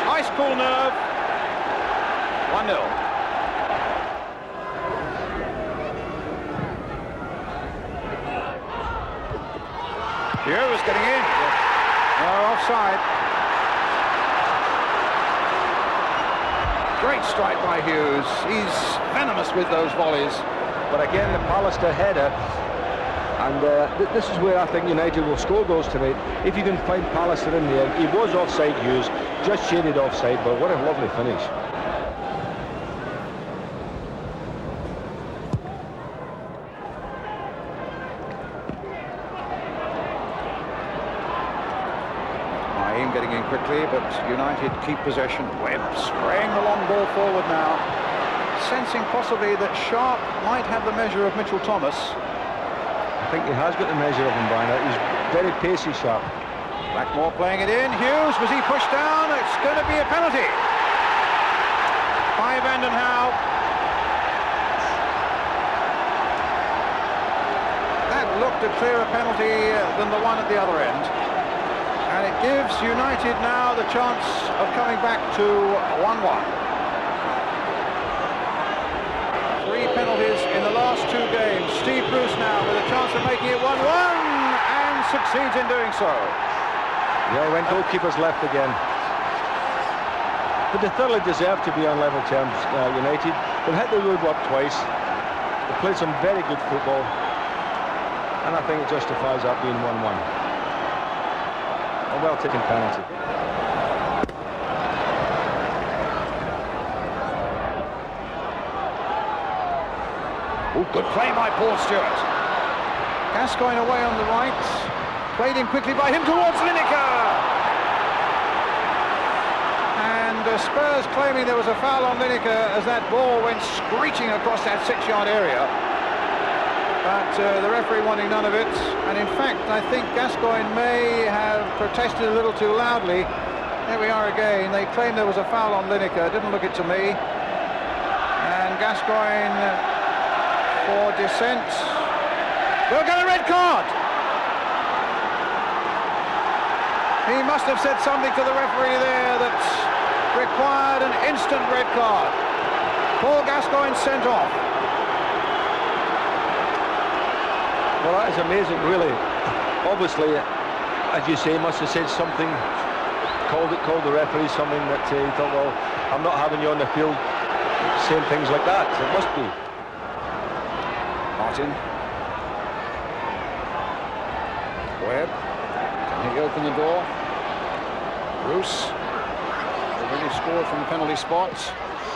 Ice cool nerve. 1-0. Hughes getting in. No, offside. Great strike by Hughes. He's venomous with those volleys. But again, the Pallister header. And this is where I think United will score goals tonight. If you can find Pallister in there. He was offside, Hughes. Just shaded offside, but what a lovely finish. Getting in quickly, but United keep possession. Webb spraying the long ball forward now, sensing possibly that Sharp might have the measure of Mitchell Thomas. I think he has got the measure of him, Brian. He's very pacey, Sharp. Blackmore playing it in. Hughes, was he pushed down? It's going to be a penalty by Vanden Hauwe. That looked a clearer penalty than the one at the other end. And it gives United now the chance of coming back to 1-1. 3 penalties in the last 2 games. Steve Bruce now with a chance of making it 1-1 and succeeds in doing so. Yeah, when goalkeepers left again. But they thoroughly deserve to be on level terms, United. They've hit the woodwork twice. They've played some very good football. And I think it justifies that being 1-1. A well-taken penalty. Oh, good play by Paul Stewart. Gascoigne away on the right. Played in quickly by him towards Lineker. And Spurs claiming there was a foul on Lineker as that ball went screeching across that 6-yard area. but the referee wanting none of it. And in fact, I think Gascoigne may have protested a little too loudly. There we are again. They claim there was a foul on Lineker. Didn't look it to me. And Gascoigne for dissent. We'll get a red card. He must have said something to the referee there that required an instant red card. Paul Gascoigne sent off. Well, that is amazing, really. Obviously, as you say, he must have said something, called the referee something that he thought, well, I'm not having you on the field saying things like that. It must be. Martin. Webb. Can he open the door? Bruce. Already scored from the penalty spot.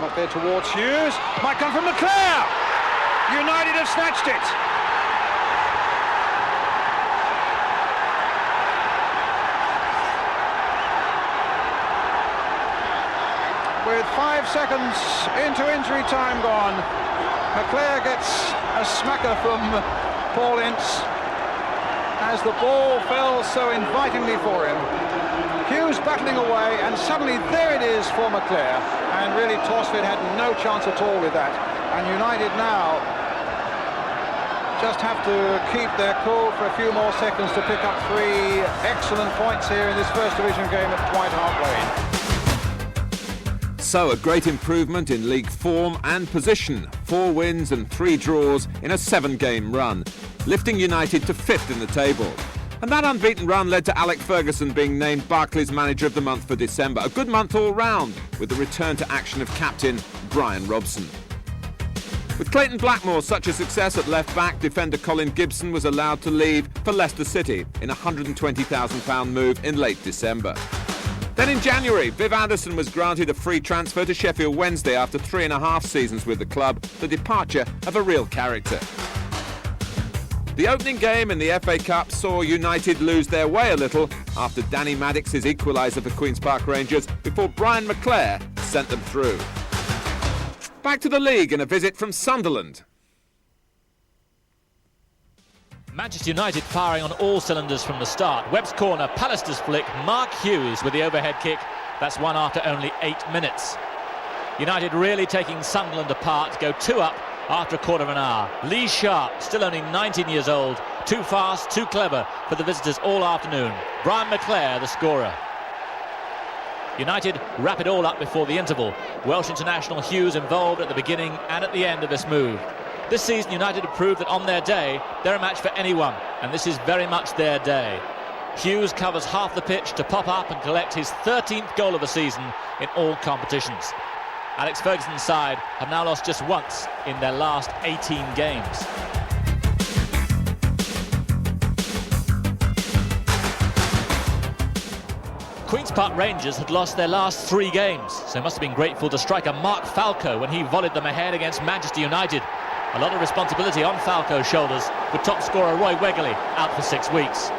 Not there towards Hughes. Might come from Leclerc. United have snatched it. With 5 seconds into injury time gone, Leclerc gets a smacker from Paul Ince as the ball fell so invitingly for him. Hughes battling away, and suddenly there it is for Leclerc, and really Torsfield had no chance at all with that. And United now just have to keep their cool for a few more seconds to pick up 3 excellent points here in this First Division game at White Hart Lane. So a great improvement in league form and position. 4 wins and 3 draws in a 7-game run, lifting United to 5th in the table. And that unbeaten run led to Alec Ferguson being named Barclays Manager of the Month for December. A good month all round, with the return to action of captain Brian Robson. With Clayton Blackmore such a success at left-back, defender Colin Gibson was allowed to leave for Leicester City in a £120,000 move in late December. Then in January, Viv Anderson was granted a free transfer to Sheffield Wednesday after 3.5 seasons with the club, the departure of a real character. The opening game in the FA Cup saw United lose their way a little after Danny Maddox's equaliser for Queen's Park Rangers before Brian McClare sent them through. Back to the league and a visit from Sunderland. Manchester United firing on all cylinders from the start. Webb's corner, Pallister's flick, Mark Hughes with the overhead kick. That's one after only 8 minutes. United really taking Sunderland apart, go 2 up after a quarter of an hour. Lee Sharp, still only 19 years old, too fast, too clever for the visitors all afternoon. Brian McClare, the scorer. United wrap it all up before the interval. Welsh international Hughes involved at the beginning and at the end of this move. This season, United have proved that on their day, they're a match for anyone, and this is very much their day. Hughes covers half the pitch to pop up and collect his 13th goal of the season in all competitions. Alex Ferguson's side have now lost just once in their last 18 games. Queen's Park Rangers had lost their last 3 games, so must have been grateful to striker Mark Falco when he volleyed them ahead against Manchester United. A lot of responsibility on Falco's shoulders, with top scorer Roy Wegerle out for 6 weeks.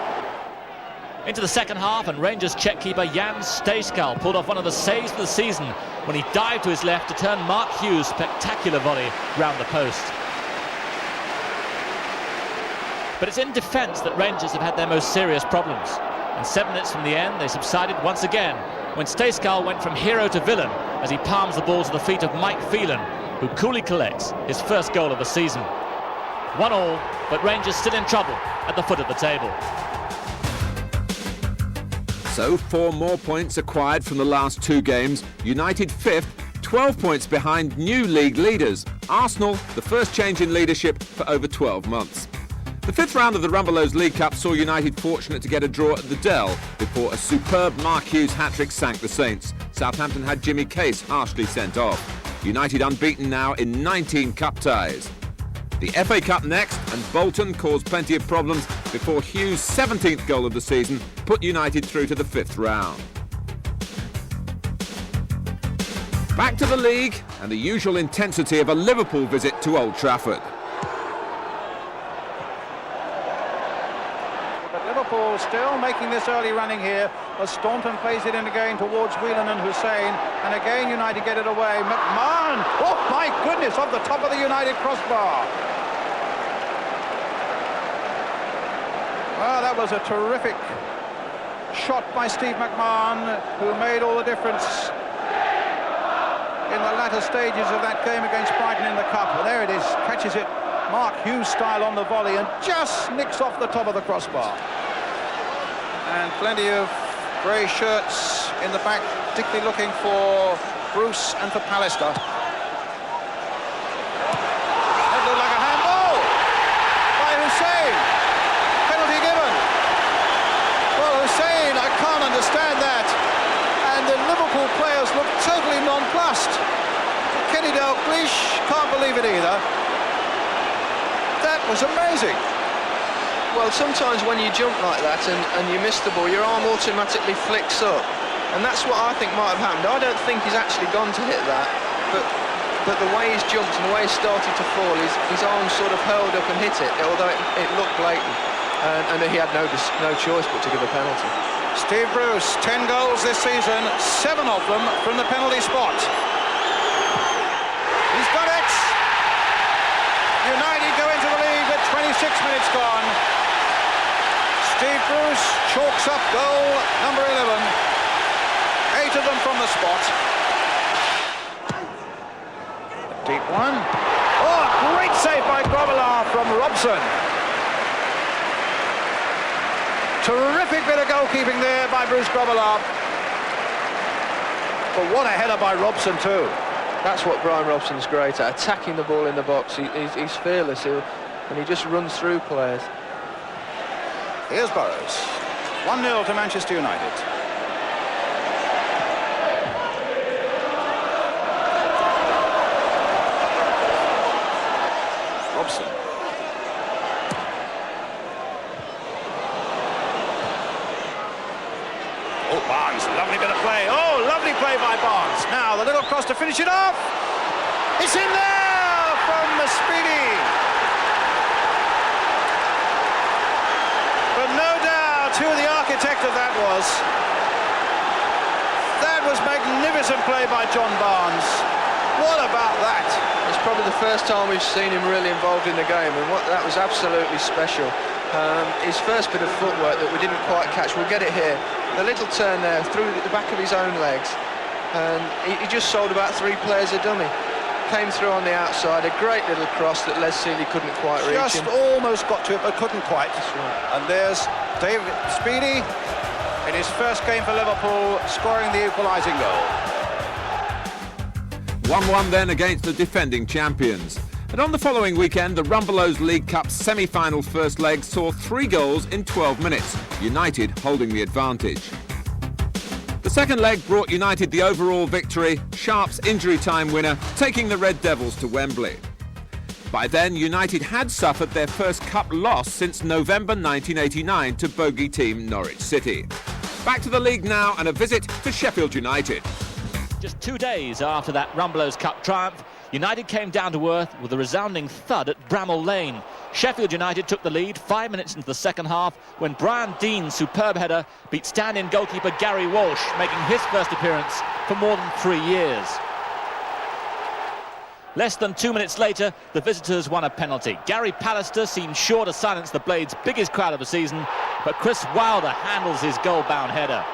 Into the second half, and Rangers check keeper Jan Stejskal pulled off one of the saves of the season when he dived to his left to turn Mark Hughes' spectacular volley round the post. But it's in defence that Rangers have had their most serious problems. And 7 minutes from the end, they subsided once again when Stejskal went from hero to villain as he palms the ball to the feet of Mike Phelan, who coolly collects his first goal of the season. 1-1, but Rangers still in trouble at the foot of the table. So 4 more points acquired from the last 2 games. United 5th, 12 points behind new league leaders. Arsenal, the first change in leadership for over 12 months. The 5th round of the Rumbelows League Cup saw United fortunate to get a draw at the Dell before a superb Mark Hughes hat-trick sank the Saints. Southampton had Jimmy Case harshly sent off. United unbeaten now in 19 cup ties. The FA Cup next, and Bolton caused plenty of problems before Hughes' 17th goal of the season put United through to the 5th round. Back to the league and the usual intensity of a Liverpool visit to Old Trafford. But Liverpool still making this early running here as Staunton plays it in again towards Whelan and Hussein, and again United get it away. McMahon, oh my goodness, off the top of the United crossbar. Well, that was a terrific shot by Steve McMahon, who made all the difference in the latter stages of that game against Brighton in the Cup. And there it is, catches it Mark Hughes style on the volley and just nicks off the top of the crossbar. And plenty of grey shirts in the back, particularly looking for Bruce and for Pallister. That looked like a handball by Hussein. Penalty given. Well, Hussein, I can't understand that. And the Liverpool players look totally nonplussed. Kenny Dalglish can't believe it either. That was amazing. Well, sometimes when you jump like that and you miss the ball, your arm automatically flicks up. And that's what I think might have happened. I don't think he's actually gone to hit that, but the way he's jumped and the way he started to fall, his arm sort of hurled up and hit it, although it looked blatant. And he had no choice but to give a penalty. Steve Bruce, 10 goals this season, 7 of them from the penalty spot. He's got it! United go into the lead with 26 minutes gone. Steve Bruce chalks up goal number 11. 8 of them from the spot. Deep one. Oh, great save by Grobbelaar from Robson. Terrific bit of goalkeeping there by Bruce Grobbelaar. But what a header by Robson too. That's what Brian Robson's great at, attacking the ball in the box. He's fearless, and he just runs through players. Here's Burrows. 1-0 to Manchester United. Robson. Oh, Barnes, lovely bit of play. Oh, lovely play by Barnes. Now, the little cross to finish it off. It's in there from Speedy. But no doubt who the architect of that was. That was magnificent play by John Barnes. What about that? It's probably the first time we've seen him really involved in the game, and that was absolutely special. His first bit of footwork that we didn't quite catch, we'll get it here. The little turn there through the back of his own legs, and he just sold about 3 players a dummy. Came through on the outside, a great little cross that Les Sealey couldn't quite reach him. Just almost got to it, but couldn't quite. And there's David Speedy in his first game for Liverpool, scoring the equalising goal. 1-1 then against the defending champions. And on the following weekend, the Rumbelows League Cup semi-final first leg saw 3 goals in 12 minutes, United holding the advantage. The second leg brought United the overall victory, Sharp's injury time winner, taking the Red Devils to Wembley. By then, United had suffered their first cup loss since November 1989 to bogey team Norwich City. Back to the league now and a visit to Sheffield United. Just 2 days after that Rumbelows Cup triumph, United came down to earth with a resounding thud at Bramall Lane. Sheffield United took the lead 5 minutes into the second half when Brian Dean's superb header beat stand-in goalkeeper Gary Walsh, making his first appearance for more than 3 years. Less than 2 minutes later, the visitors won a penalty. Gary Pallister seemed sure to silence the Blades' biggest crowd of the season, but Chris Wilder handles his goal-bound header.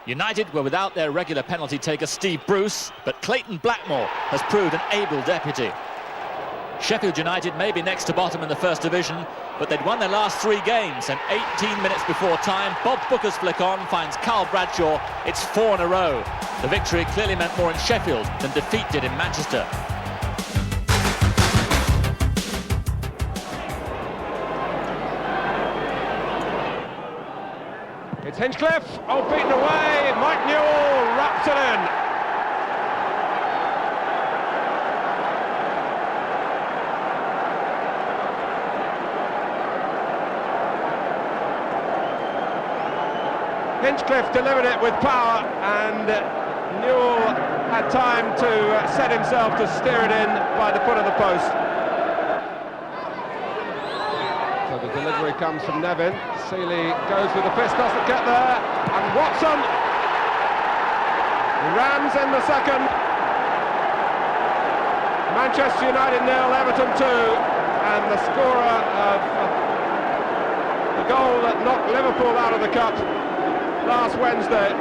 United were without their regular penalty taker Steve Bruce, but Clayton Blackmore has proved an able deputy. Sheffield United may be next to bottom in the First Division, but they'd won their last 3 games, and 18 minutes before time, Bob Booker's flick on finds Carl Bradshaw. It's 4 in a row. The victory clearly meant more in Sheffield than defeat did in Manchester. It's Hinchcliffe, beaten away, Mike Newell wraps it in. Hinchcliffe delivered it with power, and Newell had time to set himself to steer it in by the foot of the post. So the delivery comes from Nevin. Sealey goes with the fist, doesn't get there, and Watson rams in the second. Manchester United 0, Everton 2, and the scorer of the goal that knocked Liverpool out of the cup last Wednesday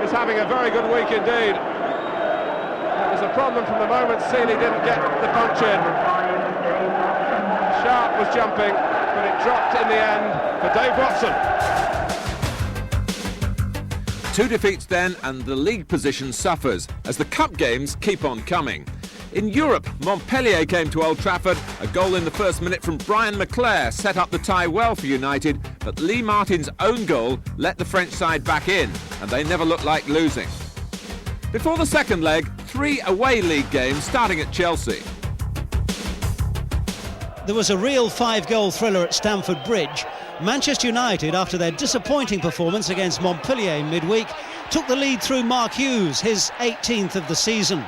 is having a very good week indeed. It was a problem from the moment Seeley didn't get the punch in. Sharp was jumping, but it dropped in the end for Dave Watson. 2 defeats then, and the league position suffers as the cup games keep on coming. In Europe, Montpellier came to Old Trafford. A goal in the first minute from Brian McClair set up the tie well for United, but Lee Martin's own goal let the French side back in, and they never looked like losing. Before the second leg, 3 away league games starting at Chelsea. There was a real 5-goal thriller at Stamford Bridge. Manchester United, after their disappointing performance against Montpellier midweek, took the lead through Mark Hughes, his 18th of the season.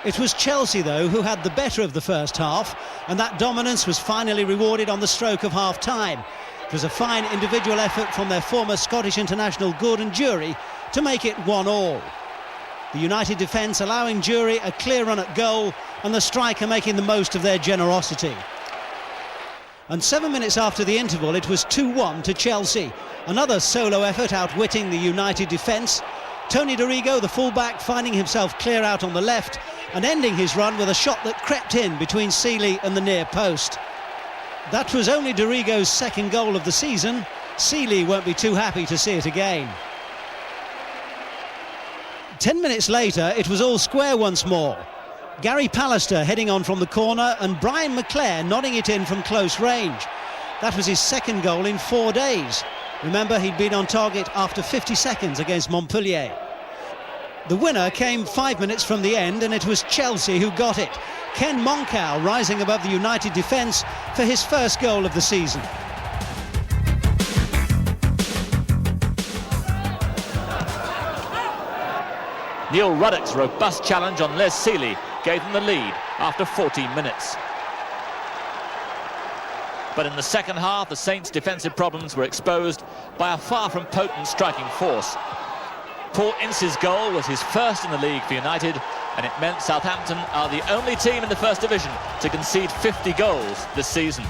It was Chelsea, though, who had the better of the first half, and that dominance was finally rewarded on the stroke of half-time. It was a fine individual effort from their former Scottish international Gordon Jury to make it 1-1. The United defence allowing Jury a clear run at goal, and the striker making the most of their generosity. And 7 minutes after the interval, it was 2-1 to Chelsea. Another solo effort outwitting the United defence. Tony Dorigo, the fullback, finding himself clear out on the left and ending his run with a shot that crept in between Seeley and the near post. That was only Dorigo's second goal of the season. Seeley won't be too happy to see it again. 10 minutes later, it was all square once more. Gary Pallister heading on from the corner and Brian McClair nodding it in from close range. That was his second goal in 4 days. Remember, he'd been on target after 50 seconds against Montpellier. The winner came 5 minutes from the end, and it was Chelsea who got it. Ken Moncal rising above the United defence for his first goal of the season. Neil Ruddock's robust challenge on Les Seeley gave them the lead after 14 minutes. But in the second half, the Saints' defensive problems were exposed by a far from potent striking force. Paul Ince's goal was his first in the league for United, and it meant Southampton are the only team in the First Division to concede 50 goals this season.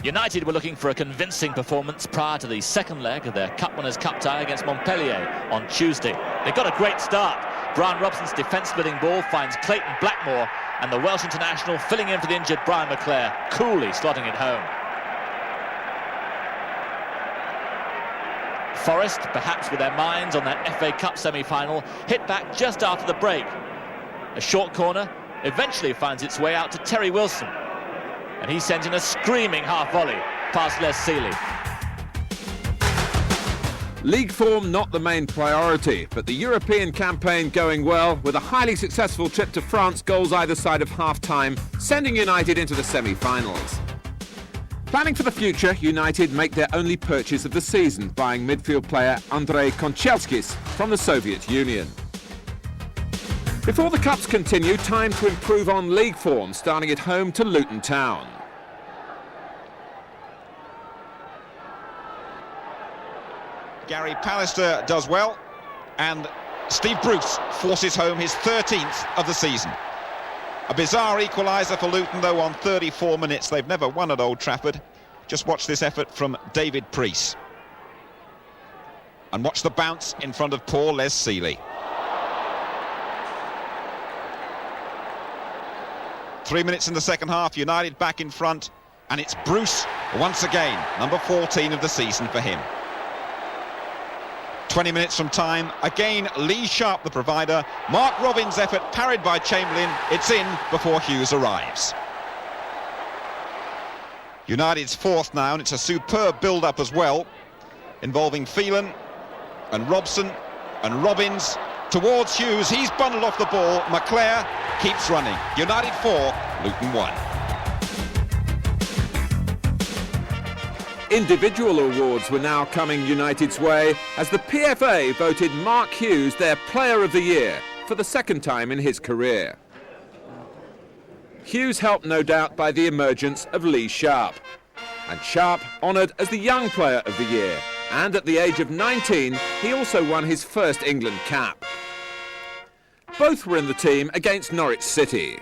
United were looking for a convincing performance prior to the second leg of their Cup Winners' Cup tie against Montpellier on Tuesday. They got a great start. Brian Robson's defence-splitting ball finds Clayton Blackmore, and the Welsh international filling in for the injured Brian McClair, coolly slotting it home. Forest, perhaps with their minds on that FA Cup semi-final, hit back just after the break. A short corner eventually finds its way out to Terry Wilson, and he sends in a screaming half-volley past Les Seeley. League form not the main priority, but the European campaign going well, with a highly successful trip to France, goals either side of half-time, sending United into the semi-finals. Planning for the future, United make their only purchase of the season, buying midfield player Andrei Konchelskis from the Soviet Union. Before the Cups continue, time to improve on league form, starting at home to Luton Town. Gary Pallister does well, and Steve Bruce forces home his 13th of the season. A bizarre equaliser for Luton, though, on 34 minutes. They've never won at Old Trafford. Just watch this effort from David Preece. And watch the bounce in front of poor Les Seeley. 3 minutes in the second half, United back in front, and it's Bruce once again, number 14 of the season for him. 20 minutes from time, again Lee Sharp the provider. Mark Robins' effort parried by Chamberlain. It's in before Hughes arrives. United's fourth now, and it's a superb build-up as well, involving Phelan and Robson and Robins towards Hughes. He's bundled off the ball. McClair keeps running. United 4, Luton 1. Individual awards were now coming United's way as the PFA voted Mark Hughes their Player of the Year for the second time in his career. Hughes helped no doubt by the emergence of Lee Sharp, and Sharp honoured as the Young Player of the Year And at the age of 19, he also won his first England cap. Both were in the team against Norwich City.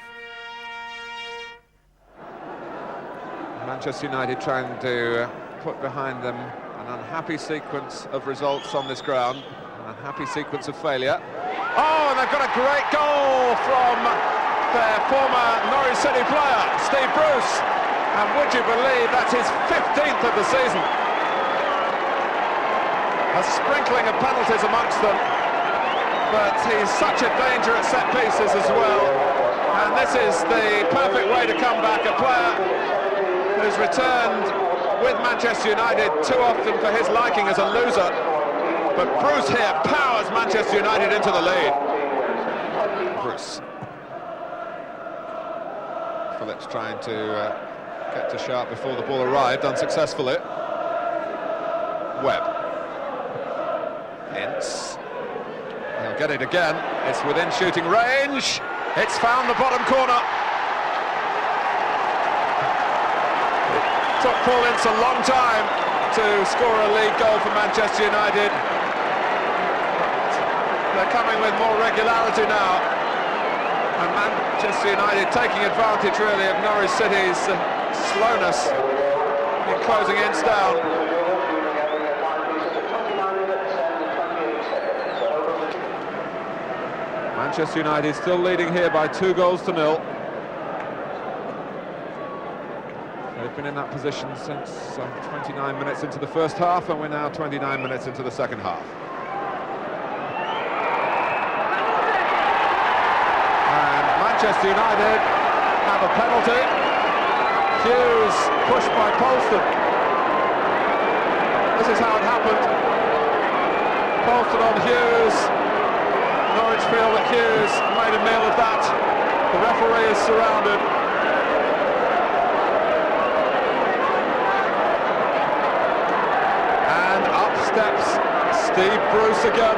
Manchester United trying to put behind them an unhappy sequence of results on this ground, an unhappy sequence of failure. Oh, and they've got a great goal from their former Norwich City player, Steve Bruce. And would you believe that's his 15th of the season? A sprinkling of penalties amongst them, but he's such a danger at set pieces as well. And this is the perfect way to come back. A player who's returned with Manchester United too often for his liking as a loser. But Bruce here powers Manchester United into the lead. Bruce. Phillips trying to get to Sharp before the ball arrived, unsuccessfully. Webb. Ince. He'll get it again. It's within shooting range. It's found the bottom corner. It took Paul Ince a long time to score a league goal for Manchester United. They're coming with more regularity now. And Manchester United taking advantage really of Norwich City's slowness in closing Ince down. Manchester United still leading here by 2-0. They've been in that position since 29 minutes into the first half, and we're now 29 minutes into the second half. And Manchester United have a penalty. Hughes pushed by Polston. This is how it happened. Polston on Hughes. Norwich feel that Hughes made a meal of that. The referee is surrounded. And up steps Steve Bruce again.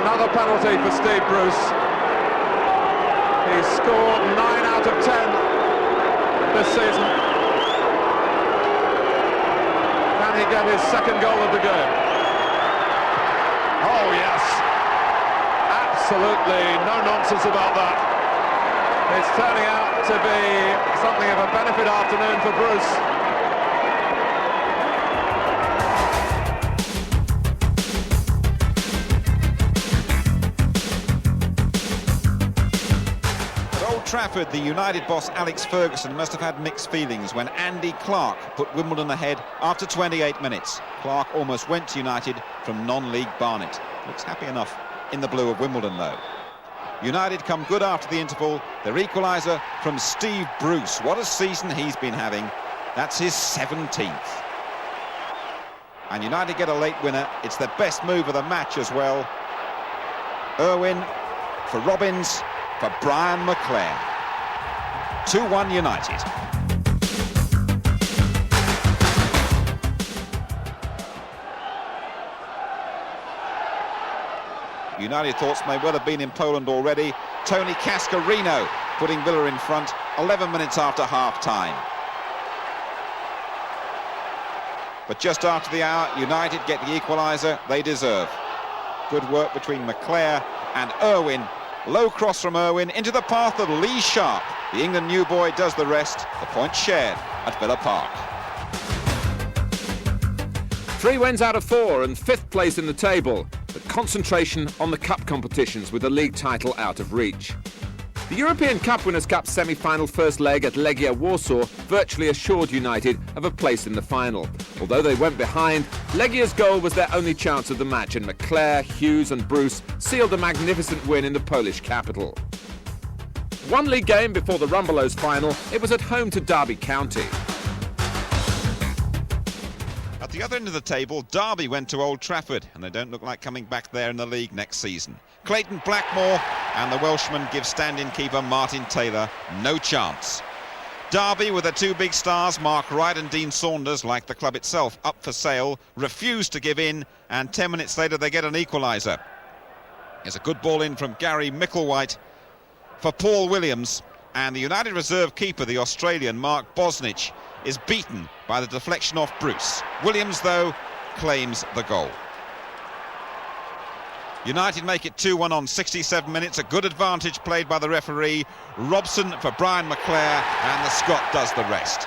Another penalty for Steve Bruce. He's scored 9 out of 10 this season. He got his second goal of the game. Oh yes, absolutely no nonsense about that. It's turning out to be something of a benefit afternoon for Bruce. Trafford, the United boss Alex Ferguson must have had mixed feelings when Andy Clark put Wimbledon ahead after 28 minutes. Clark almost went to United from non-league Barnet. Looks happy enough in the blue of Wimbledon though. United come good after the interval. Their equaliser from Steve Bruce. What a season he's been having. That's his 17th. And United get a late winner. It's their best move of the match as well. Irwin for Robbins. For Brian McClair. 2-1 United. United thoughts may well have been in Poland already. Tony Cascarino putting Villa in front 11 minutes after half-time. But just after the hour, United get the equaliser they deserve. Good work between McClair and Irwin. Low cross from Irwin into the path of Lee Sharp. The England new boy does the rest. The point shared at Villa Park. 3 wins out of 4 and 5th place in the table. But concentration on the cup competitions with the league title out of reach. The European Cup Winners' Cup semi-final first leg at Legia Warsaw virtually assured United of a place in the final. Although they went behind, Legia's goal was their only chance of the match, and McClair, Hughes and Bruce sealed a magnificent win in the Polish capital. One league game before the Rumbelows final, it was at home to Derby County. At the other end of the table, Derby went to Old Trafford, and they don't look like coming back there in the league next season. Clayton Blackmore and the Welshman give stand-in keeper Martin Taylor no chance. Derby, with their 2 big stars, Mark Wright and Dean Saunders, like the club itself, up for sale, refuse to give in, and 10 minutes later they get an equaliser. Here's a good ball in from Gary Micklewhite for Paul Williams, And the United reserve keeper, the Australian Mark Bosnich, is beaten by the deflection off Bruce. Williams, though, claims the goal. United make it 2-1 on 67 minutes. A good advantage played by the referee. Robson for Brian McClair, and the Scot does the rest.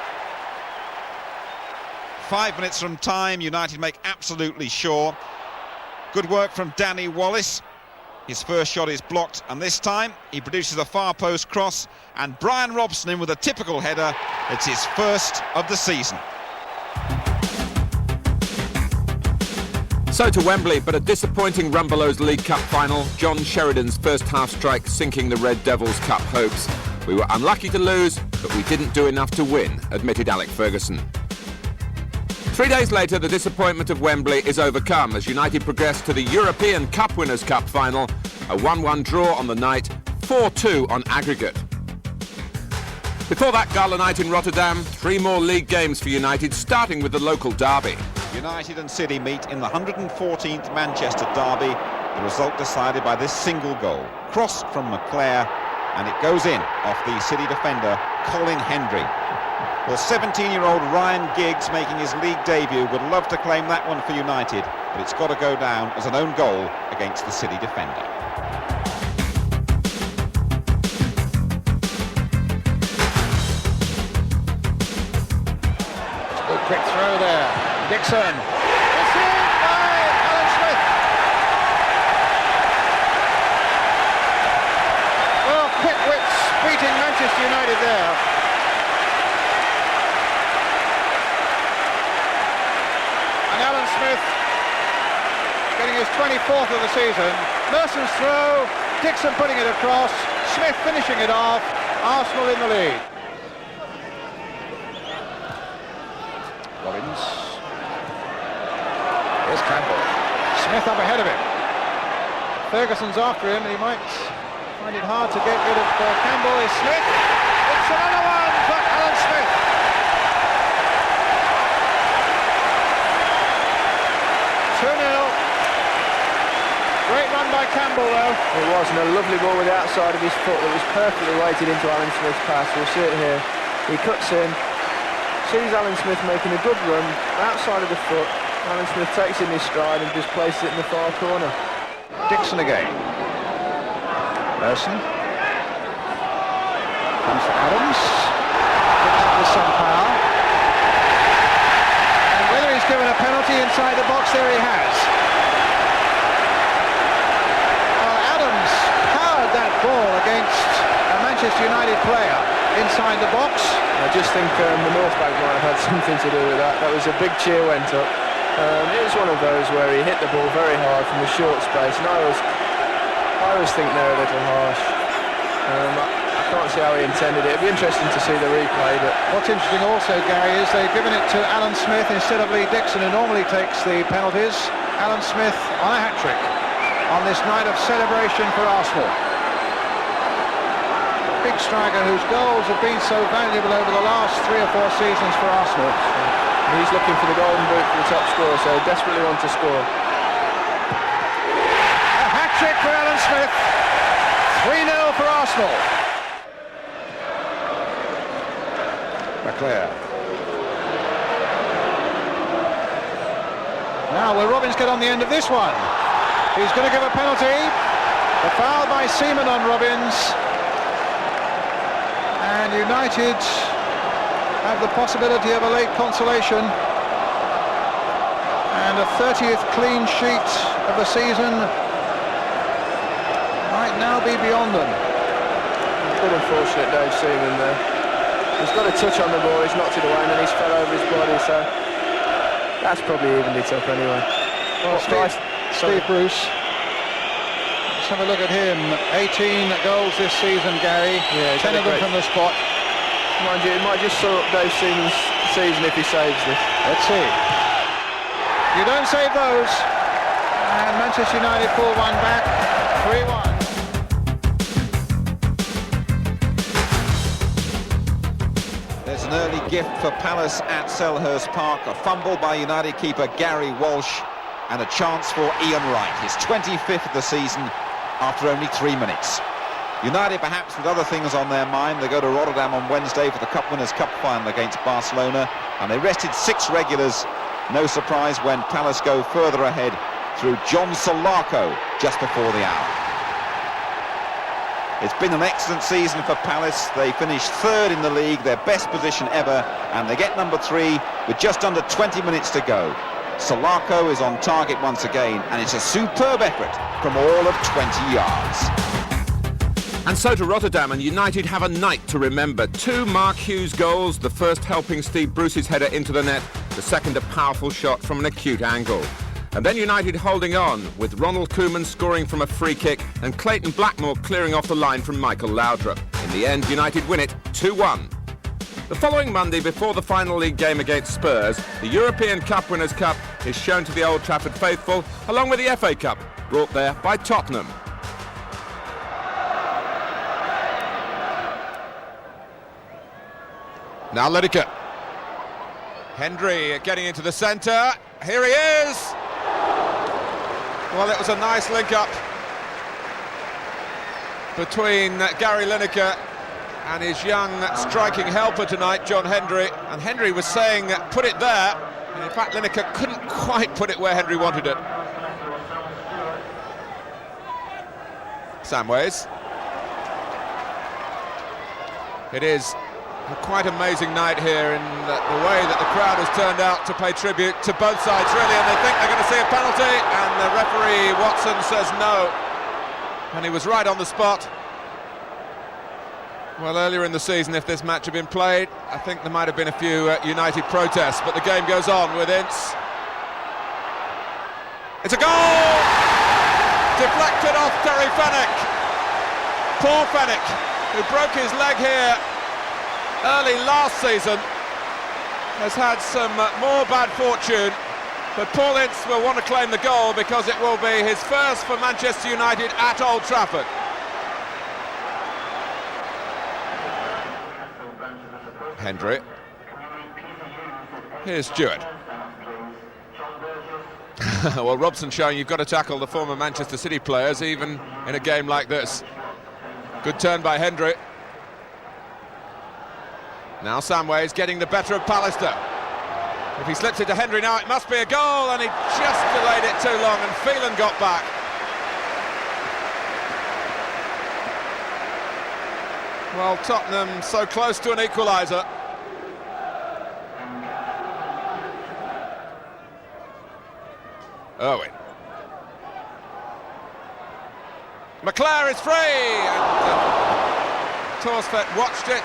5 minutes from time, United make absolutely sure. Good work from Danny Wallace. His first shot is blocked, and this time he produces a far post cross, and Brian Robson in with a typical header. It's his first of the season. So to Wembley, but a disappointing Rumbelows League Cup final. John Sheridan's first half strike sinking the Red Devils' Cup hopes. We were unlucky to lose, but we didn't do enough to win, admitted Alec Ferguson. 3 days later, the disappointment of Wembley is overcome as United progress to the European Cup Winners' Cup final. A 1-1 draw on the night, 4-2 on aggregate. Before that gala night in Rotterdam, 3 more league games for United, starting with the local derby. United and City meet in the 114th Manchester derby. The result decided by this single goal. Cross from McClair, and it goes in off the City defender, Colin Hendry. Well, 17-year-old Ryan Giggs, making his league debut, would love to claim that one for United, but it's got to go down as an own goal against the City defender. Good quick throw there. Dixon. It's in by Alan Smith. Well, quick wits beating Manchester United there. Alan Smith getting his 24th of the season. Merson's throw, Dixon putting it across, Smith finishing it off, Arsenal in the lead. Robbins. Here's Campbell. Smith up ahead of him. Ferguson's after him and he might find it hard to get rid of Campbell. Is Smith. It's another one for Alan Smith. Great run by Campbell, though. It was, and a lovely ball with the outside of his foot that was perfectly weighted into Alan Smith's pass. We'll see it here. He cuts in, sees Alan Smith making a good run, outside of the foot. Alan Smith takes in his stride and just places it in the far corner. Dixon again. Merson. Comes to Adams. But that was somehow. And whether he's given a penalty inside the box, there he has. That ball against a Manchester United player inside the box. I just think the North Bank might have had something to do with that. That was a big cheer went up. It was one of those where he hit the ball very hard from a short space, and I always think they're a little harsh. I can't see how he intended it. It'd be interesting to see the replay. But what's interesting also, Gary, is they've given it to Alan Smith instead of Lee Dixon, who normally takes the penalties. Alan Smith on a hat-trick on this night of celebration for Arsenal. Big striker whose goals have been so valuable over the last 3 or 4 seasons for Arsenal. He's looking for the golden boot for the top scorer, so he desperately wants to score. A hat-trick for Alan Smith. 3-0 for Arsenal. McClair. Now will Robbins get on the end of this one? He's going to give a penalty. A foul by Seaman on Robbins. And United have the possibility of a late consolation and a 30th clean sheet of the season might now be beyond them. Good unfortunate Dave Seaman there. He's got a touch on the ball, he's knocked it away and then he's fell over his body, so that's probably evened it up anyway. Well, Steve Bruce. Let's have a look at him. 18 goals this season, Gary. Yeah, 10 of them from the spot. Mind you, it might just sort up Dave Seaman's season if he saves this. Let's see. You don't save those. And Manchester United pull one back. 3-1. There's an early gift for Palace at Selhurst Park. A fumble by United keeper Gary Walsh. And a chance for Ian Wright, his 25th of the season, after only 3 minutes. United perhaps with other things on their mind. They go to Rotterdam on Wednesday for the Cup Winners' Cup final against Barcelona, and they rested 6 regulars. No surprise when Palace go further ahead through John Solarco just before the hour. It's been an excellent season for Palace. They finished 3rd in the league, their best position ever, and they get number 3 with just under 20 minutes to go. Solarco is on target once again, and it's a superb effort from all of 20 yards. And so to Rotterdam, and United have a night to remember. 2 Mark Hughes goals, the first helping Steve Bruce's header into the net, the second a powerful shot from an acute angle. And then United holding on, with Ronald Koeman scoring from a free kick and Clayton Blackmore clearing off the line from Michael Laudrup. In the end, United win it 2-1. The following Monday, before the final league game against Spurs, the European Cup Winners' Cup is shown to the Old Trafford faithful, along with the FA Cup, brought there by Tottenham. Now Lineker. Hendry getting into the centre. Here he is! Well, it was a nice link-up between Gary Lineker and his young striking helper tonight, John Hendry. And Hendry was saying, put it there. And in fact, Lineker couldn't quite put it where Hendry wanted it. Samways. It is a quite amazing night here in the way that the crowd has turned out to pay tribute to both sides, really, and they think they're going to see a penalty, and the referee, Watson, says no. And he was right on the spot. Well, earlier in the season, if this match had been played, I think there might have been a few United protests, but the game goes on with Ince. It's a goal! Deflected off Terry Fenwick. Poor Fenwick, who broke his leg here early last season, has had some more bad fortune, but Paul Ince will want to claim the goal because it will be his first for Manchester United at Old Trafford. Hendry. Here's Stewart. Well, Robson showing you've got to tackle the former Manchester City players even in a game like this. Good turn by Hendry. Now Samways getting the better of Pallister. If he slips it to Hendry now, it must be a goal, and he just delayed it too long, and Phelan got back. Well, Tottenham so close to an equaliser. Owen. McClare is free, and Torsfet watched it.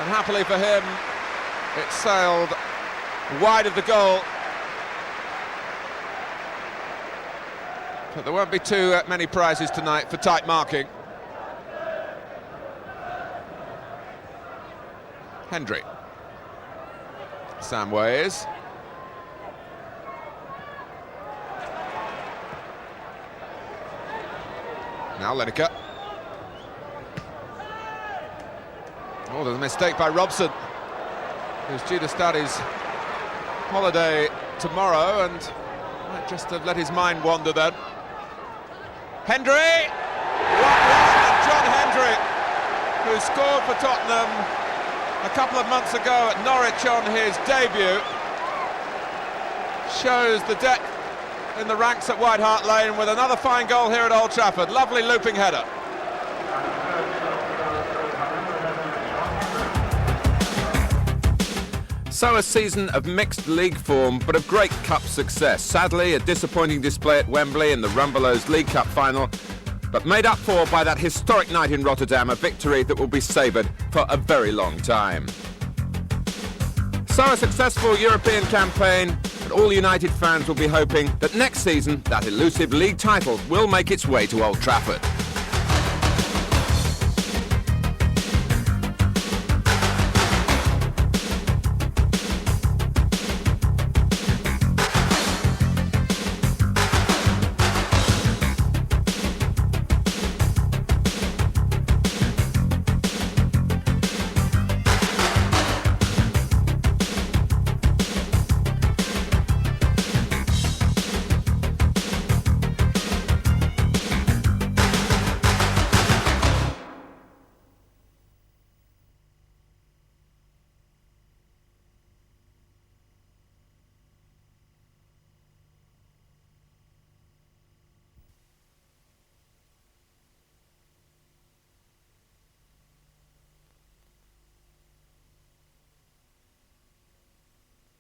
And happily for him, it sailed wide of the goal. But there won't be too many prizes tonight for tight marking. Hendry. Samways. Now Lineker. Oh, there's a mistake by Robson, who's due to start his holiday tomorrow and might just have let his mind wander then. Hendry! 1-1, John Hendry, who scored for Tottenham a couple of months ago at Norwich on his debut, shows the depth in the ranks at White Hart Lane with another fine goal here at Old Trafford. Lovely looping header. So a season of mixed league form, but of great cup success. Sadly, a disappointing display at Wembley in the Rumbelows League Cup final, but made up for by that historic night in Rotterdam, a victory that will be savoured for a very long time. So a successful European campaign, but all United fans will be hoping that next season, that elusive league title will make its way to Old Trafford.